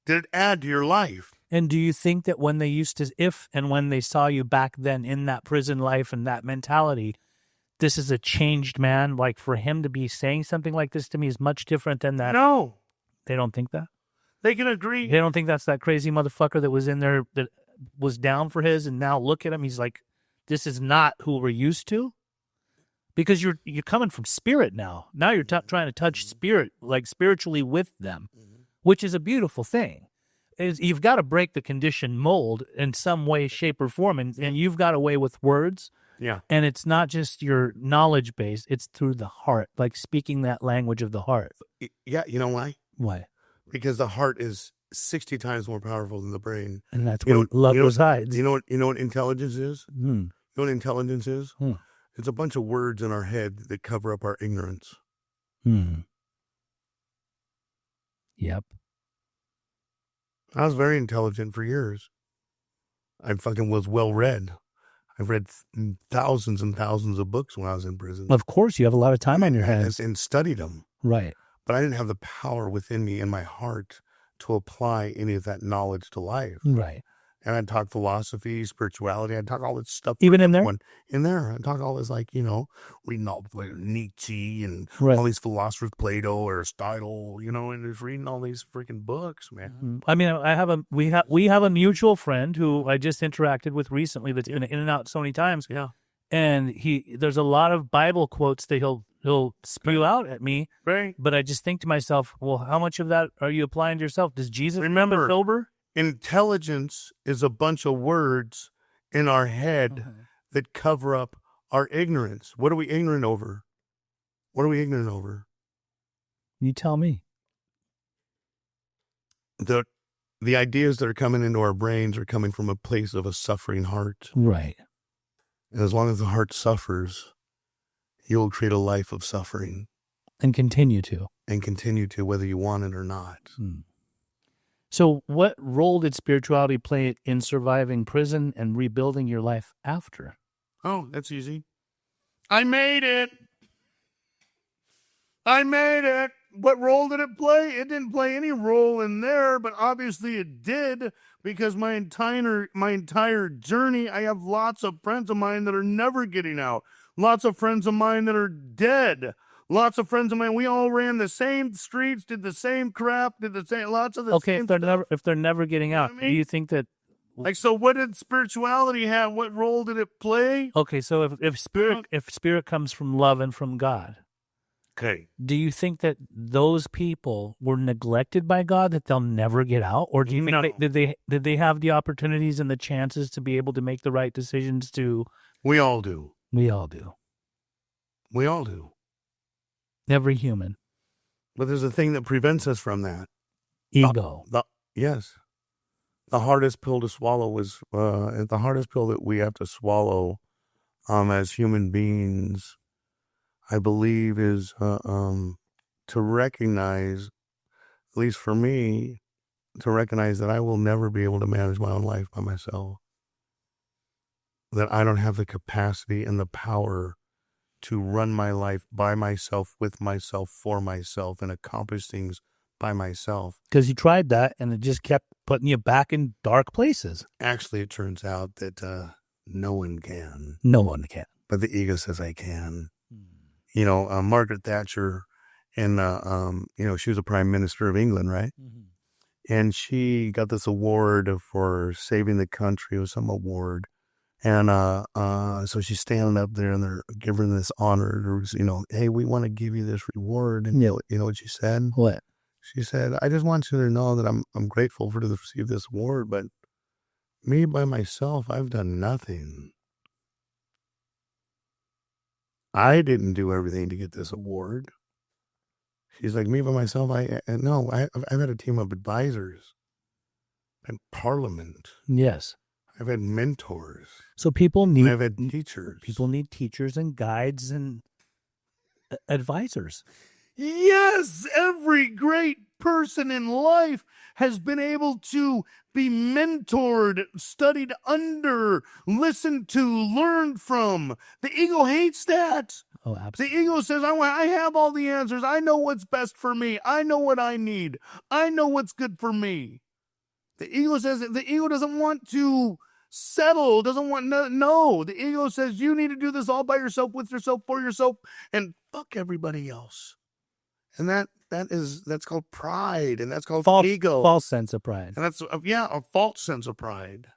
did it add to your life? And do you think that when they when they saw you back then in that prison life and that mentality, this is a changed man? Like, for him to be saying something like this to me is much different than that. No. They don't think that? They can agree. They don't think that's that crazy motherfucker that was in there that was down for his, and now look at him. He's like, this is not who we're used to. Because you're coming from spirit now. Now you're trying to touch spirit, like spiritually with them, which is a beautiful thing. You've got to break the conditioned mold in some way, shape, or form, and you've got a way with words. Yeah. And it's not just your knowledge base, it's through the heart, like speaking that language of the heart. Yeah, you know why? Why? Because the heart is 60 times more powerful than the brain. And that's where love resides. You know what intelligence is? Hmm. You know what intelligence is? Hmm. It's a bunch of words in our head that cover up our ignorance. Yep. I was very intelligent for years. I fucking was well read. I've read thousands and thousands of books when I was in prison. Of course, you have a lot of time on your hands. And studied them. Right. But I didn't have the power within me in my heart to apply any of that knowledge to life. Right. And I'd talk philosophy, spirituality. I'd talk all this stuff. Even in there? In there. I'd talk all this, like, reading all like Nietzsche and Right. all these philosophers, Plato, Aristotle, and just reading all these freaking books, man. I mean, we have a mutual friend who I just interacted with recently that's in and out so many times. Yeah. And there's a lot of Bible quotes that he'll spew out at me. Right. But I just think to myself, well, how much of that are you applying to yourself? Does Jesus Remember, sober? Intelligence is a bunch of words in our head that cover up our ignorance. What are we ignorant over? What are we ignorant over? You tell me. The ideas that are coming into our brains are coming from a place of a suffering heart. Right. And as long as the heart suffers, you'll create a life of suffering. And continue to. And continue to, whether you want it or not. So what role did spirituality play in surviving prison and rebuilding your life after? Oh, that's easy. I made it. What role did it play? It didn't play any role in there, but obviously it did, because my entire journey, I have lots of friends of mine that are never getting out. Lots of friends of mine that are dead. Lots of friends of mine, we all ran the same streets, did the same crap, lots of the same stuff. If they're never getting out, do you think that... Like, so what did spirituality have? What role did it play? Okay, so if spirit comes from love and from God, okay, do you think that those people were neglected by God, that they'll never get out? Or do you think did they have the opportunities and the chances to be able to make the right decisions to... We all do. We all do. We all do. Every human. But there's a thing that prevents us from that. Ego. Yes. The hardest pill to swallow is the hardest pill that we have to swallow as human beings, I believe, is to recognize, at least for me, to recognize that I will never be able to manage my own life by myself. That I don't have the capacity and the power to run my life by myself, with myself, for myself, and accomplish things by myself. Because you tried that, and it just kept putting you back in dark places. Actually, it turns out that no one can. No one can. But the ego says I can. Margaret Thatcher, and, she was a prime minister of England, right? Mm-hmm. And she got this award for saving the country. It was some award. And so she's standing up there, and they're giving her this honor. Hey, we want to give you this reward. And you know what she said? What? She said, I just want you to know that I'm grateful to receive this award, but me by myself, I've done nothing. I didn't do everything to get this award. She's like, me by myself, I've had a team of advisors and Parliament. Yes. I've had mentors. So I've had teachers. People need teachers and guides and advisors. Yes, every great person in life has been able to be mentored, studied under, listened to, learned from. The ego hates that. Oh, The absolutely. ego says, I have all the answers. I know what's best for me. I know what I need. I know what's good for me. The ego says that the ego doesn't want to settle, doesn't want no. The ego says you need to do this all by yourself, with yourself, for yourself, and fuck everybody else. And that's called pride, and that's called ego. False sense of pride. And that's a false sense of pride.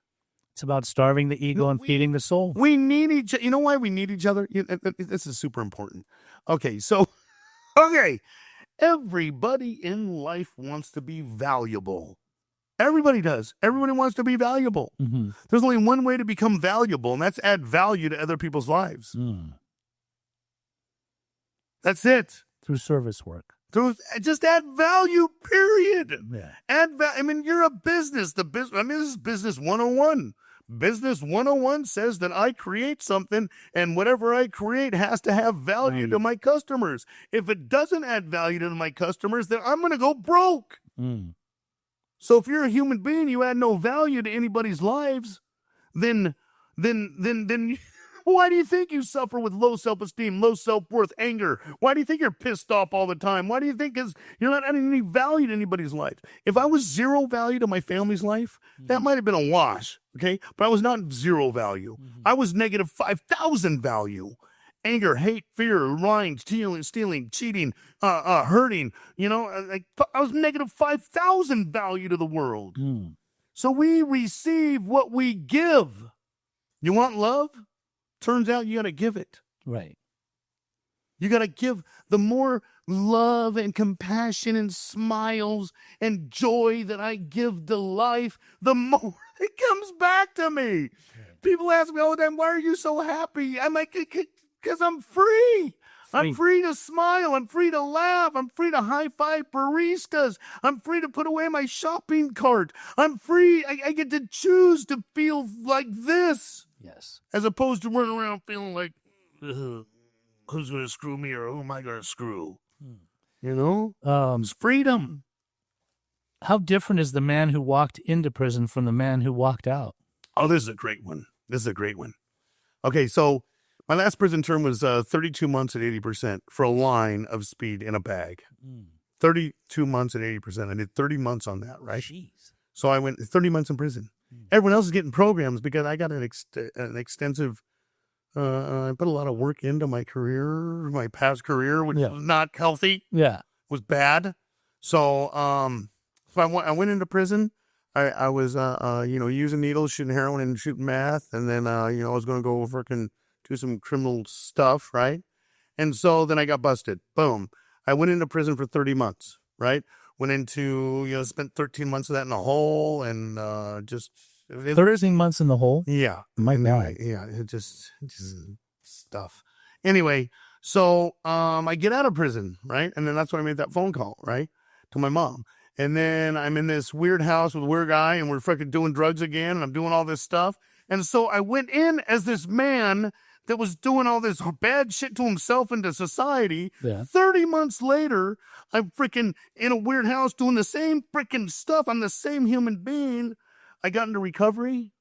It's about starving the ego and feeding the soul. We need each other. You know why we need each other? This is super important. Okay, everybody in life wants to be valuable. Everybody does. Everybody wants to be valuable. Mm-hmm. There's only one way to become valuable, and that's add value to other people's lives. That's it. Through service work. Just add value, period. Yeah. You're a business. This is business 101. Business 101 says that I create something, and whatever I create has to have value to my customers. If it doesn't add value to my customers, then I'm going to go broke. So if you're a human being, you add no value to anybody's lives, then why do you think you suffer with low self-esteem, low self-worth, anger? Why do you think you're pissed off all the time? Why do you think you're not adding any value to anybody's life? If I was zero value to my family's life, that might have been a wash, okay? But I was not zero value. I was negative 5,000 value. Anger, hate, fear, lying, stealing, cheating, hurting. I was negative 5,000 value to the world. So we receive what we give. You want love? Turns out you got to give it. Right. You got to give. The more love and compassion and smiles and joy that I give to life, the more it comes back to me. People ask me all the time, why are you so happy? I'm like, because I'm free. I'm free to smile. I'm free to laugh. I'm free to high-five baristas. I'm free to put away my shopping cart. I'm free. I get to choose to feel like this. Yes. As opposed to running around feeling like, who's going to screw me or who am I going to screw? It's freedom. How different is the man who walked into prison from the man who walked out? Oh, this is a great one. Okay, so my last prison term was 32 months at 80% for a line of speed in a bag. 32 months at 80%. I did 30 months on that, right? Jeez. So I went 30 months in prison. Everyone else is getting programs because I got an extensive, I put a lot of work into my career, my past career, which was not healthy. Yeah. Was bad. So, I went into prison. I was, using needles, shooting heroin and shooting meth. And then, I was going to go freaking do some criminal stuff, right? And so then I got busted. Boom. I went into prison for 30 months, right? Went into, spent 13 months of that in a hole and 13 months in the hole? Yeah. My God. Yeah, it just stuff. Anyway, so I get out of prison, right? And then that's when I made that phone call, right? To my mom. And then I'm in this weird house with a weird guy and we're freaking doing drugs again and I'm doing all this stuff. And so I went in as this man that was doing all this bad shit to himself and to society. Yeah. 30 months later, I'm freaking in a weird house doing the same freaking stuff. I'm the same human being. I got into recovery.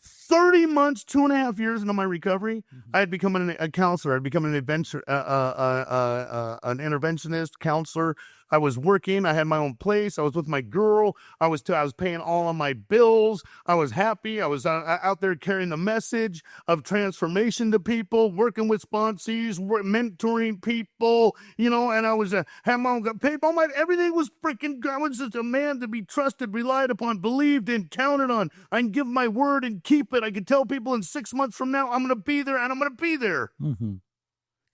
30 months, 2.5 years into my recovery, I had become a counselor. I'd become an interventionist counselor. I was working. I had my own place. I was with my girl. I was paying all of my bills. I was happy. I was out there carrying the message of transformation to people, working with sponsees, mentoring people, and I was had my own paid all my everything was freaking. I was just a man to be trusted, relied upon, believed in, counted on. I can give my word and keep it. I can tell people in 6 months from now I'm going to be there, and I'm going to be there.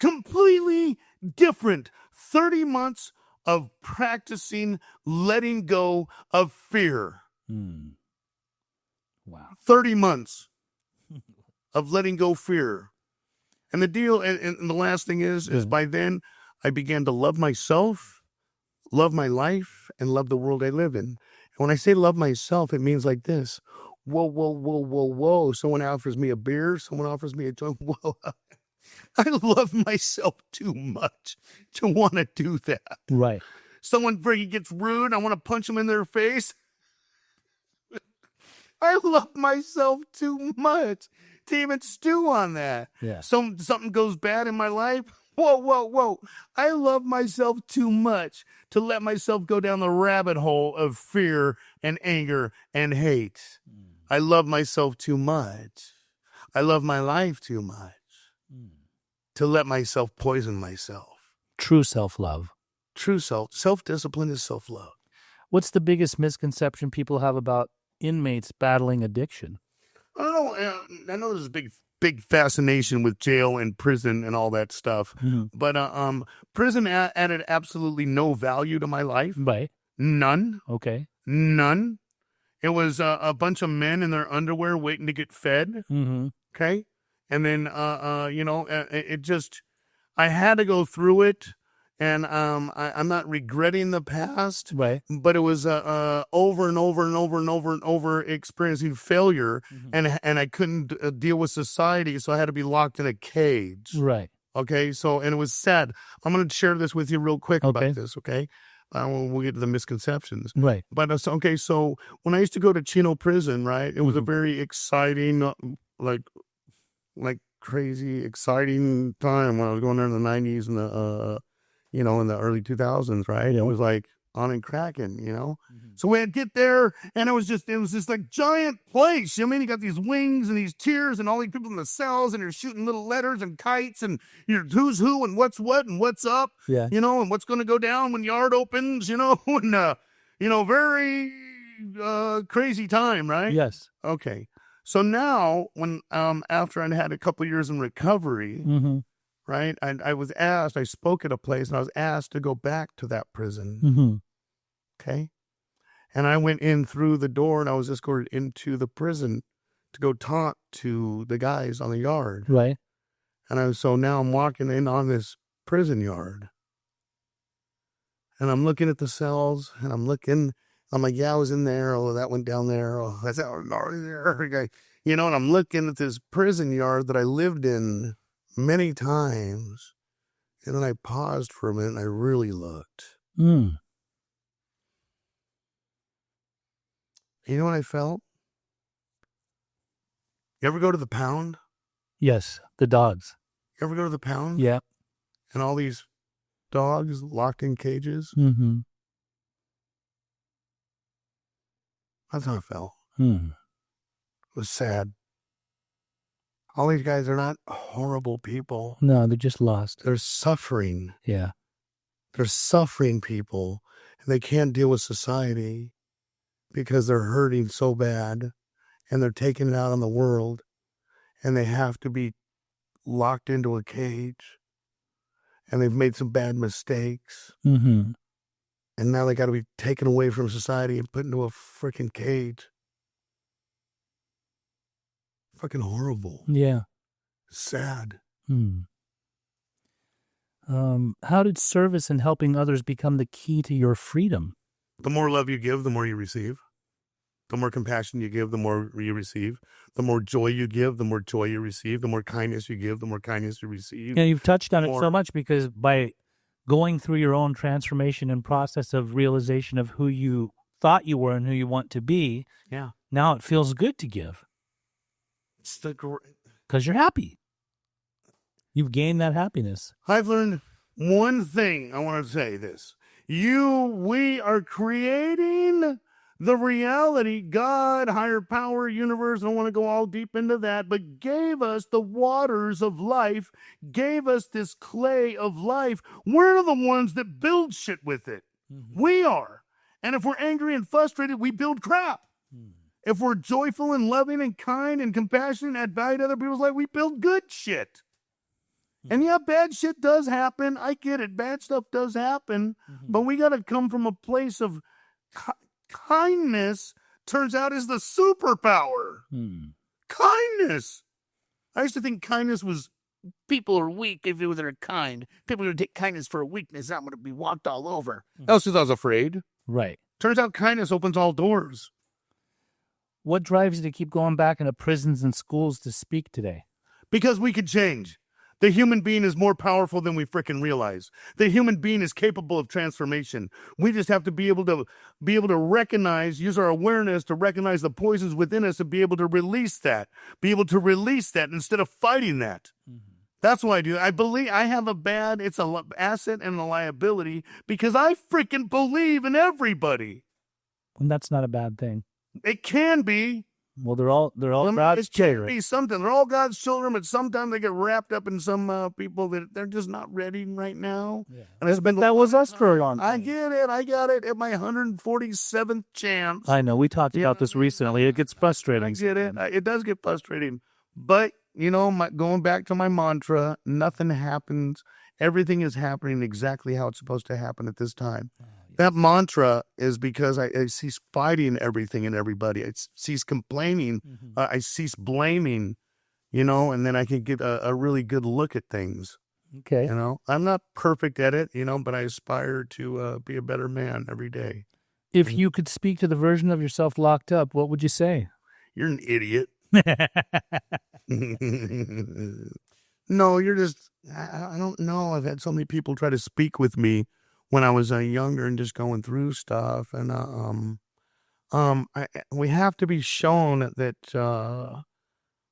Completely different. 30 months of practicing letting go of fear. Wow. 30 months of letting go fear. And the deal, and the last thing is by then I began to love myself, love my life, and love the world I live in. And when I say love myself, it means like this. Whoa. Someone offers me a beer. Someone offers me a joint. Whoa. I love myself too much to want to do that. Right. someone freaking gets rude, I want to punch them in their face. I love myself too much to even stew on that. Yeah. So something goes bad in my life. Whoa. I love myself too much to let myself go down the rabbit hole of fear and anger and hate. I love myself too much. I love my life too much to let myself poison myself. True self-love. True self-discipline is self-love. What's the biggest misconception people have about inmates battling addiction? I don't know. I know there's a big fascination with jail and prison and all that stuff. But prison added absolutely no value to my life. Right. None. Okay. None. It was a bunch of men in their underwear waiting to get fed. Okay. And then, it just, I had to go through it. And I'm not regretting the past, right? But it was over and over experiencing failure, and I couldn't deal with society, so I had to be locked in a cage, right? Okay, so and it was sad. I'm going to share this with you real quick about this, okay? We'll get to the misconceptions, right? But so when I used to go to Chino Prison, right, it was a very exciting, like crazy exciting time when I was going there in the 90s and the in the early 2000s, right? It was like on and cracking, So we'd get there, and it was just like giant place. I mean, you got these wings and these tiers and all these people in the cells, and you're shooting little letters and kites, and who's who and what's what and what's up, and what's going to go down when yard opens, and very crazy time, right? Yes. Okay. So now, when after I'd had a couple of years in recovery. Right. I spoke at a place and I was asked to go back to that prison. Okay. And I went in through the door and I was escorted into the prison to go talk to the guys on the yard. Right. And so now I'm walking in on this prison yard and I'm looking at the cells and I'm like, yeah, I was in there. Oh, that went down there. Oh, that's already there. And I'm looking at this prison yard that I lived in many times, and then I paused for a minute and I really looked. You know what I felt? You ever go to the pound? Yes, the dogs. You ever go to the pound? Yeah. And all these dogs locked in cages? That's how I felt. It was sad. All these guys are not horrible people. No, they're just lost. They're suffering. Yeah. They're suffering people. And they can't deal with society because they're hurting so bad. And they're taking it out on the world. And they have to be locked into a cage. And they've made some bad mistakes. And now they got to be taken away from society and put into a freaking cage. Fucking horrible. Yeah. Sad. How did service and helping others become the key to your freedom? The more love you give, the more you receive. The more compassion you give, the more you receive. The more joy you give, the more joy you receive. The more kindness you give, the more kindness you receive. Yeah, you've touched on it so much because by going through your own transformation and process of realization of who you thought you were and who you want to be, now it feels good to give. Because you're happy. You've gained that happiness. I've learned one thing. I want to say this. We are creating the reality. God, higher power, universe, I don't want to go all deep into that, but gave us the waters of life, gave us this clay of life. We're the ones that build shit with it. We are. And if we're angry and frustrated, we build crap. If we're joyful and loving and kind and compassionate and add value to other people's life, we build good shit. And yeah, bad shit does happen. I get it. Bad stuff does happen. But we got to come from a place of kindness, turns out, is the superpower. Kindness. I used to think kindness was people are weak if they're kind. People who take kindness for a weakness, I'm going to be walked all over. That's because I was afraid. Right. Turns out kindness opens all doors. What drives you to keep going back into prisons and schools to speak today? Because we could change. The human being is more powerful than we freaking realize. The human being is capable of transformation. We just have to be able to recognize, use our awareness to recognize the poisons within us and be able to release that. Be able to release that instead of fighting that. That's what I do. I believe I have it's an asset and a liability because I freaking believe in everybody. And that's not a bad thing. It can be. Well, they're all God's children. Be something. They're all God's children, but sometimes they get wrapped up in some people that they're just not ready right now. Yeah. And it's been that was us for a long time. I get it. I got it at my 147th chance. I know. We talked about this recently. It gets frustrating. I get it. It does get frustrating. But, going back to my mantra, nothing happens. Everything is happening exactly how it's supposed to happen at this time. That mantra is because I cease fighting everything and everybody. I cease complaining. I cease blaming, and then I can get a really good look at things. Okay. I'm not perfect at it, but I aspire to be a better man every day. If you could speak to the version of yourself locked up, what would you say? You're an idiot. No, you're just, I don't know. I've had so many people try to speak with me when I was younger and just going through stuff. And we have to be shown that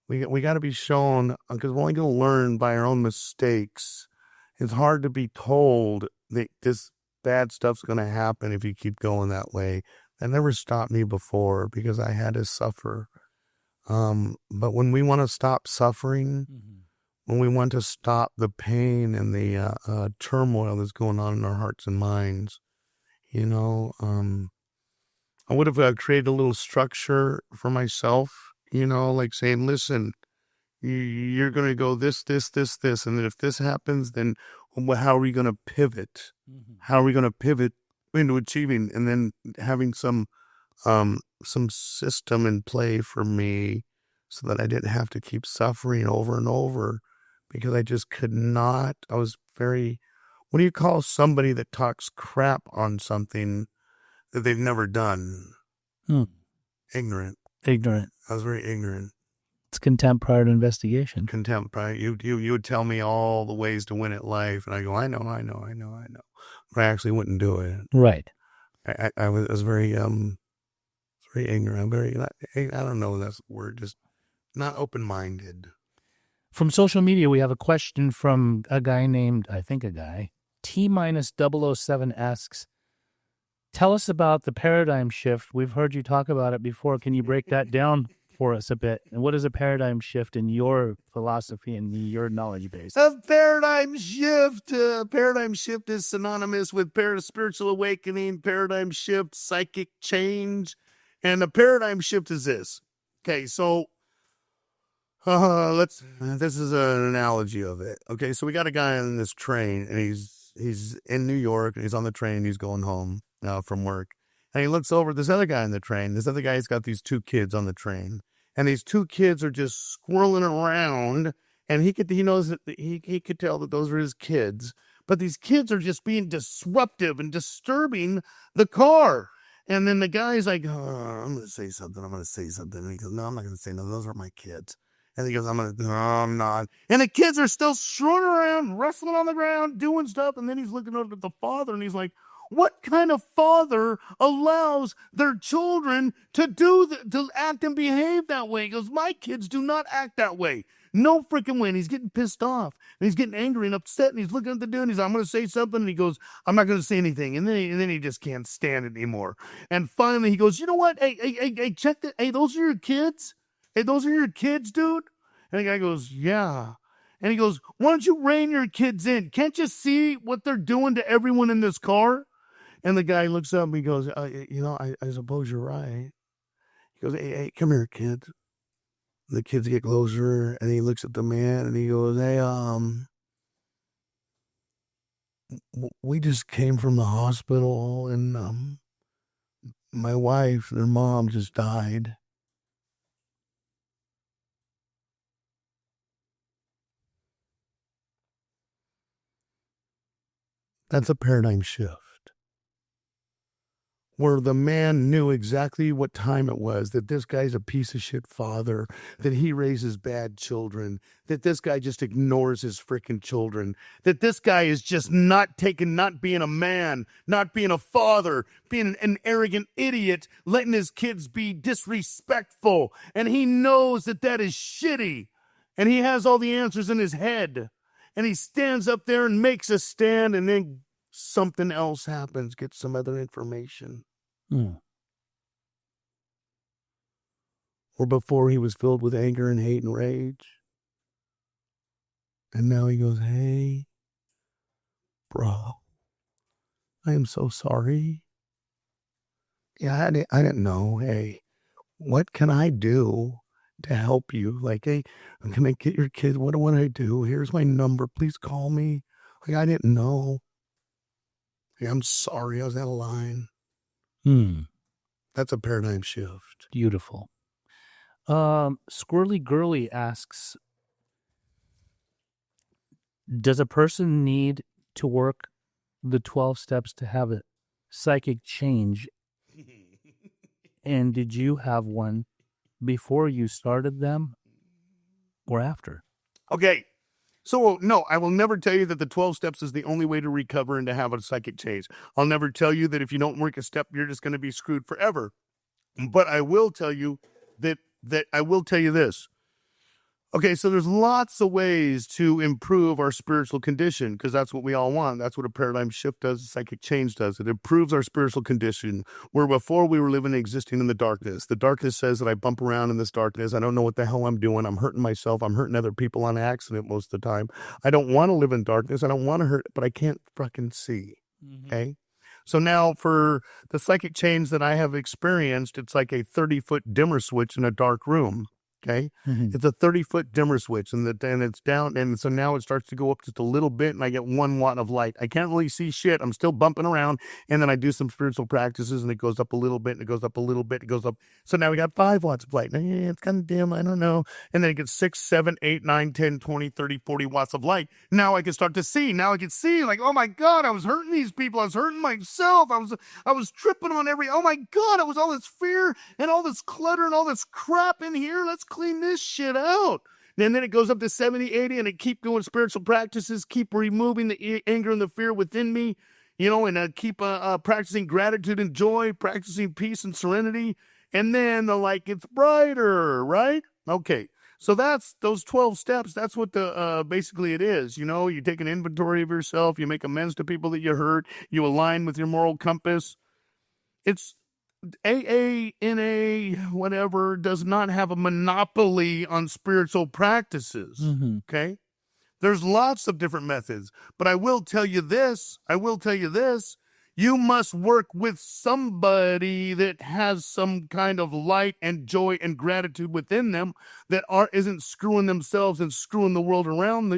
we got to be shown, because we're only going to learn by our own mistakes. It's hard to be told that this bad stuff's going to happen if you keep going that way. That never stopped me before because I had to suffer. But when we want to stop suffering, when we want to stop the pain and the turmoil that's going on in our hearts and minds, I would have created a little structure for myself, like saying, listen, you're going to go this, and then if this happens, then how are we going to pivot? How are we going to pivot into achieving, and then having some system in play for me so that I didn't have to keep suffering over and over, because I just could not. I was very, what do you call somebody that talks crap on something that they've never done? Ignorant. I was very ignorant. It's contempt prior to investigation. Contempt prior. You would tell me all the ways to win at life, and I go, I know. But I actually wouldn't do it. Right. I was very ignorant. I'm very, I don't know that's the word, just not open-minded. From social media, we have a question from a guy named, T-007 asks, tell us about the paradigm shift. We've heard you talk about it before. Can you break that down for us a bit? And what is a paradigm shift in your philosophy and your knowledge base? A paradigm shift. Paradigm shift is synonymous with spiritual awakening, paradigm shift, psychic change. And a paradigm shift is this. Okay, so this is an analogy of it. Okay, so we got a guy on this train, and he's in New York, and he's on the train, he's going home from work. And he looks over at this other guy on the train. This other guy's got these two kids on the train. And these two kids are just squirreling around, and he knows that he could tell that those are his kids. But these kids are just being disruptive and disturbing the car. And then the guy's like, I'm going to say something. And he goes, no, I'm not going to say no. Those are my kids. And he goes, no, I'm not. And the kids are still strolling around, wrestling on the ground, doing stuff. And then he's looking over at the father, and he's like, what kind of father allows their children to act and behave that way? He goes, my kids do not act that way. No freaking way. And he's getting pissed off. And he's getting angry and upset. And he's looking at the dude. And he's like, I'm going to say something. And he goes, I'm not going to say anything. And then he just can't stand it anymore. And finally he goes, you know what? Hey, check that. Hey, those are your kids? Hey, those are your kids, dude? And the guy goes, yeah. And he goes, why don't you rein your kids in? Can't you see what they're doing to everyone in this car? And the guy looks up and he goes, I suppose you're right. He goes, hey, come here, kid. The kids get closer, and he looks at the man, and he goes, hey, we just came from the hospital, and my wife, their mom, just died. That's a paradigm shift. where the man knew exactly what time it was, that this guy's a piece of shit father, that he raises bad children, that this guy just ignores his freaking children, that this guy is just not being a man, not being a father, being an arrogant idiot, letting his kids be disrespectful. And he knows that that is shitty. And he has all the answers in his head. And he stands up there and makes a stand, and then something else happens, get some other information. Or before he was filled with anger and hate and rage. And now he goes, hey, bro, I am so sorry. Yeah, I didn't know. Hey, what can I do to help you? Like, hey, can I get your kid? What do I do? Here's my number. Please call me. Like, I didn't know. Hey, I'm sorry, I was out of line. That's a paradigm shift. Beautiful. Squirrely Girly asks, does a person need to work the 12 steps to have a psychic change? And did you have one before you started them or after? Okay. So, no, I will never tell you that the 12 steps is the only way to recover and to have a psychic change. I'll never tell you that if you don't work a step, you're just going to be screwed forever. But I will tell you that I will tell you this. Okay, so there's lots of ways to improve our spiritual condition, because that's what we all want. That's what a paradigm shift does, a psychic change does. It improves our spiritual condition, where before we were living and existing in the darkness. The darkness says that I bump around in this darkness. I don't know what the hell I'm doing. I'm hurting myself. I'm hurting other people on accident most of the time. I don't want to live in darkness. I don't want to hurt, but I can't fucking see. Okay? So now for the psychic change that I have experienced, it's like a 30-foot dimmer switch in a dark room. Okay. It's a 30-foot dimmer switch, and it's down. And so now it starts to go up just a little bit, and I get 1 watt of light. I can't really see shit. I'm still bumping around. And then I do some spiritual practices, and it goes up a little bit, and it goes up a little bit. It goes up. So now we got 5 watts of light. It's kind of dim. I don't know. And then it gets 6, 7, 8, 9, 10, 20, 30, 40 watts of light. Now I can start to see. Now I can see, like, oh my God, I was hurting these people. I was hurting myself. I was tripping on oh my God, it was all this fear and all this clutter and all this crap in here. Let's clean this shit out. And then it goes up to 70, 80, and I keep doing spiritual practices, keep removing the anger and the fear within me, and keep practicing gratitude and joy, practicing peace and serenity. And then the light gets brighter, right? Okay. So that's those 12 steps. That's what basically it is. You take an inventory of yourself, you make amends to people that you hurt, you align with your moral compass. It's AA, NA, whatever, does not have a monopoly on spiritual practices. Okay? There's lots of different methods, but I will tell you this. You must work with somebody that has some kind of light and joy and gratitude within them, that isn't screwing themselves and screwing the world around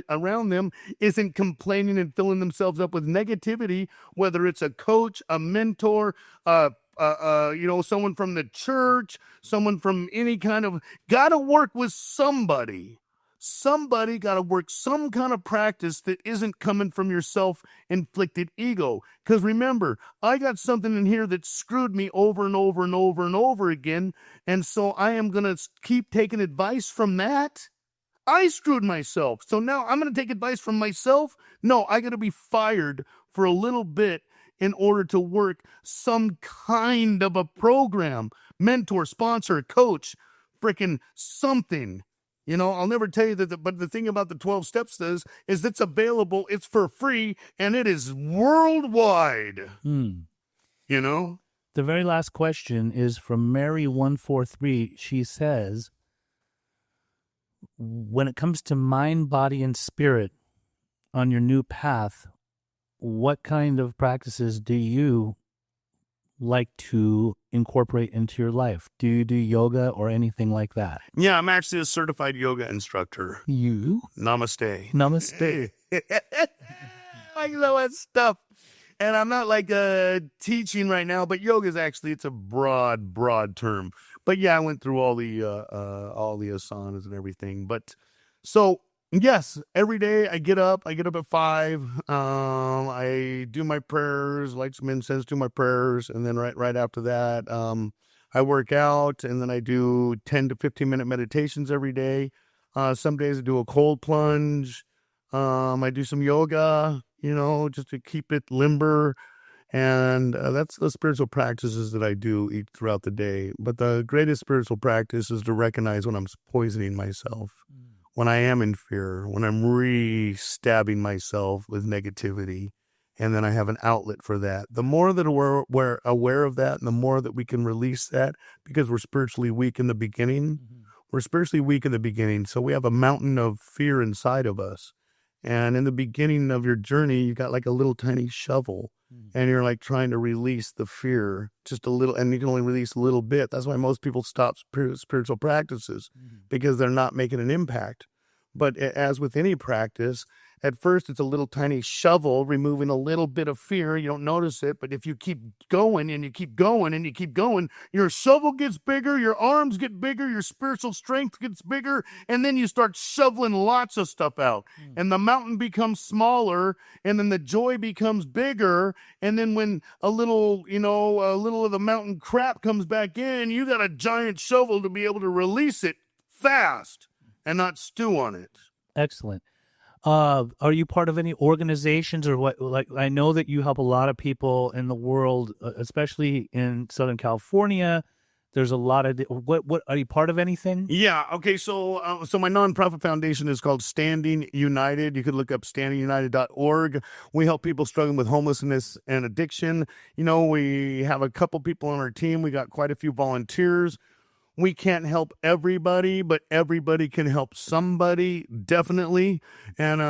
them, isn't complaining and filling themselves up with negativity, whether it's a coach, a mentor, someone from the church, someone from any kind of, gotta work with somebody. Somebody got to work some kind of practice that isn't coming from your self-inflicted ego. Because remember, I got something in here that screwed me over and over and over and over again. And so I am going to keep taking advice from that. I screwed myself. So now I'm going to take advice from myself. No, I got to be fired for a little bit in order to work some kind of a program, mentor, sponsor, coach, freaking something. I'll never tell you that, but the thing about the 12 steps is it's available, it's for free, and it is worldwide. The very last question is from Mary143. She says, when it comes to mind, body, and spirit on your new path, what kind of practices do you like to incorporate into your life? Do you do yoga or anything like that? Yeah, I'm actually a certified yoga instructor. You? Namaste. Namaste. I know that stuff. And I'm not like teaching right now, but yoga is actually, it's a broad term. But yeah, I went through all the asanas and everything. But so Yes, every day I get up. I get up at 5. I do my prayers, light some incense, do my prayers, and then right after that, I work out, and then I do 10 to 15-minute meditations every day. Some days I do a cold plunge. I do some yoga, just to keep it limber. And that's the spiritual practices that I do each throughout the day. But the greatest spiritual practice is to recognize when I'm poisoning myself, when I am in fear, when I'm re-stabbing myself with negativity, and then I have an outlet for that. The more that we're aware of that, and the more that we can release that, because we're spiritually weak in the beginning. We're spiritually weak in the beginning, so we have a mountain of fear inside of us. And in the beginning of your journey, you got like a little tiny shovel, and you're like trying to release the fear just a little, and you can only release a little bit. That's why most people stop spiritual practices, because they're not making an impact. But as with any practice, at first it's a little tiny shovel removing a little bit of fear. You don't notice it, but if you keep going and you keep going and you keep going, your shovel gets bigger, your arms get bigger, your spiritual strength gets bigger, and then you start shoveling lots of stuff out. And the mountain becomes smaller, and then the joy becomes bigger, and then when a little of the mountain crap comes back in, you got a giant shovel to be able to release it fast and not stew on it. Excellent. Are you part of any organizations or what? Like, I know that you help a lot of people in the world, especially in Southern California. There's a lot of what are you part of anything? Yeah. Okay. So my nonprofit foundation is called Standing United. You could look up standingunited.org. We help people struggling with homelessness and addiction. We have a couple people on our team. We got quite a few volunteers. We can't help everybody, but everybody can help somebody, definitely. And,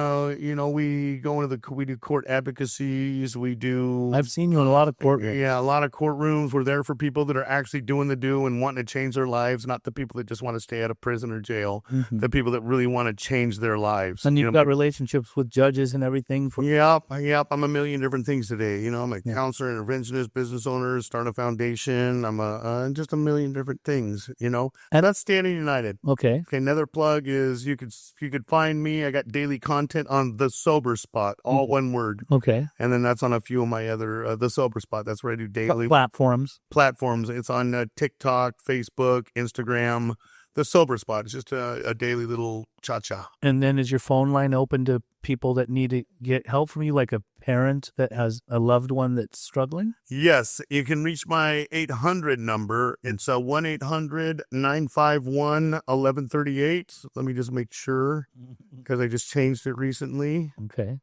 we go into we do court advocacies. We do. I've seen you in a lot of courtrooms. Yeah, a lot of courtrooms. We're there for people that are actually doing the do and wanting to change their lives, not the people that just want to stay out of prison or jail, the people that really want to change their lives. And you've got relationships with judges and everything. Yep. I'm a million different things today. I'm a counselor, interventionist, business owner, start a foundation. I'm just a million different things. And that's Standing United. Okay. Another plug is you could find me. I got daily content on The Sober Spot, all one word. Okay. And then that's on a few of my other The Sober Spot. That's where I do daily platforms. It's on TikTok, Facebook, Instagram. The Sober Spot is just a daily little cha-cha. And then is your phone line open to people that need to get help from you, like a parent that has a loved one that's struggling? Yes, you can reach my 800 number. It's 1-800-951-1138. Let me just make sure, because I just changed it recently. Okay.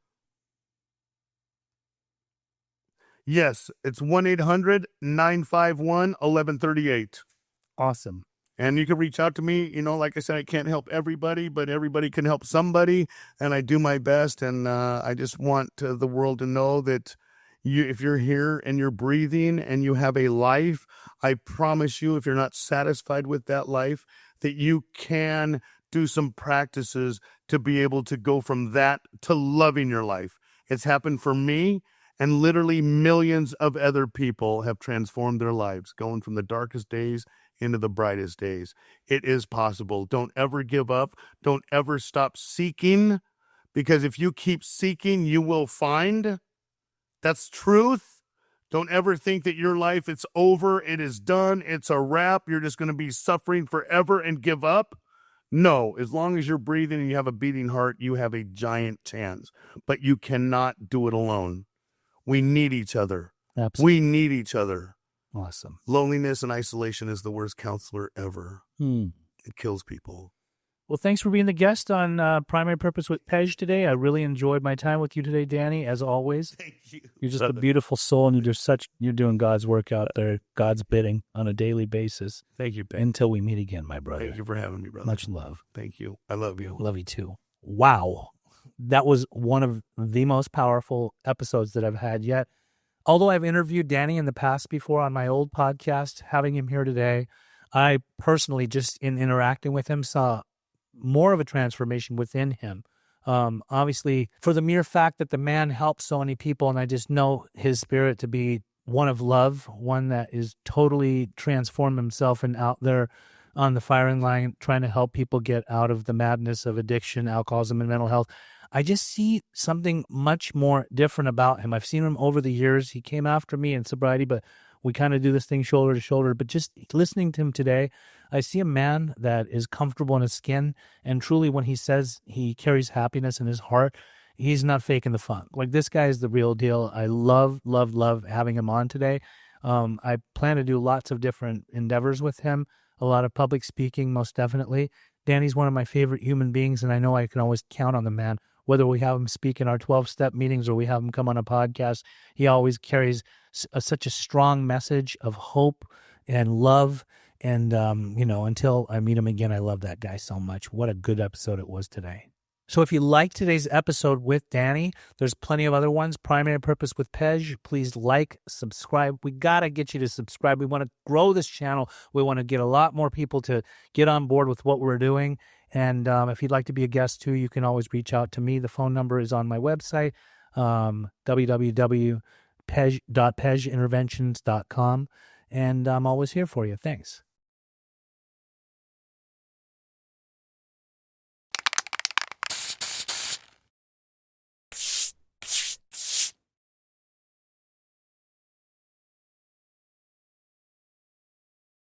Yes, it's 1-800-951-1138. Awesome. And you can reach out to me. Like I said, I can't help everybody, but everybody can help somebody. And I do my best. And I just want the world to know that if you're here and you're breathing and you have a life, I promise you, if you're not satisfied with that life, that you can do some practices to be able to go from that to loving your life. It's happened for me. And literally millions of other people have transformed their lives, going from the darkest days into the brightest days. It is possible. Don't ever give up. Don't ever stop seeking, because if you keep seeking, you will find. That's truth. Don't ever think that your life, it's over, it is done, it's a wrap, you're just going to be suffering forever and give up. No, as long as you're breathing and you have a beating heart, you have a giant chance. But you cannot do it alone. We need each other. Absolutely. We need each other. Awesome. Loneliness and isolation is the worst counselor ever. It kills people. Well, thanks for being the guest on Primary Purpose with Pej today. I really enjoyed my time with you today, Danny, as always. Thank you. You're just a beautiful soul, and you're doing God's work out there, God's bidding on a daily basis. Thank you, Ben. Until we meet again, my brother. Thank you for having me, brother. Much love. Thank you. I love you. Love you too. Wow. That was one of the most powerful episodes that I've had yet. Although I've interviewed Danny in the past before on my old podcast, having him here today, I personally, just in interacting with him, saw more of a transformation within him. Obviously, for the mere fact that the man helps so many people, and I just know his spirit to be one of love, one that is totally transformed himself and out there on the firing line, trying to help people get out of the madness of addiction, alcoholism, and mental health. I just see something much more different about him. I've seen him over the years. He came after me in sobriety, but we kind of do this thing shoulder to shoulder. But just listening to him today, I see a man that is comfortable in his skin. And truly, when he says he carries happiness in his heart, he's not faking the funk. Like, this guy is the real deal. I love having him on today. I plan to do lots of different endeavors with him, a lot of public speaking, most definitely. Danny's one of my favorite human beings, and I know I can always count on the man. Whether we have him speak in our 12-step meetings or we have him come on a podcast, he always carries such a strong message of hope and love. And, until I meet him again, I love that guy so much. What a good episode it was today. So if you like today's episode with Danny, there's plenty of other ones. Primary Purpose with Pej. Please like, subscribe. We got to get you to subscribe. We want to grow this channel. We want to get a lot more people to get on board with what we're doing. And if you'd like to be a guest too, you can always reach out to me. The phone number is on my website, www.pejinterventions.com. And I'm always here for you. Thanks.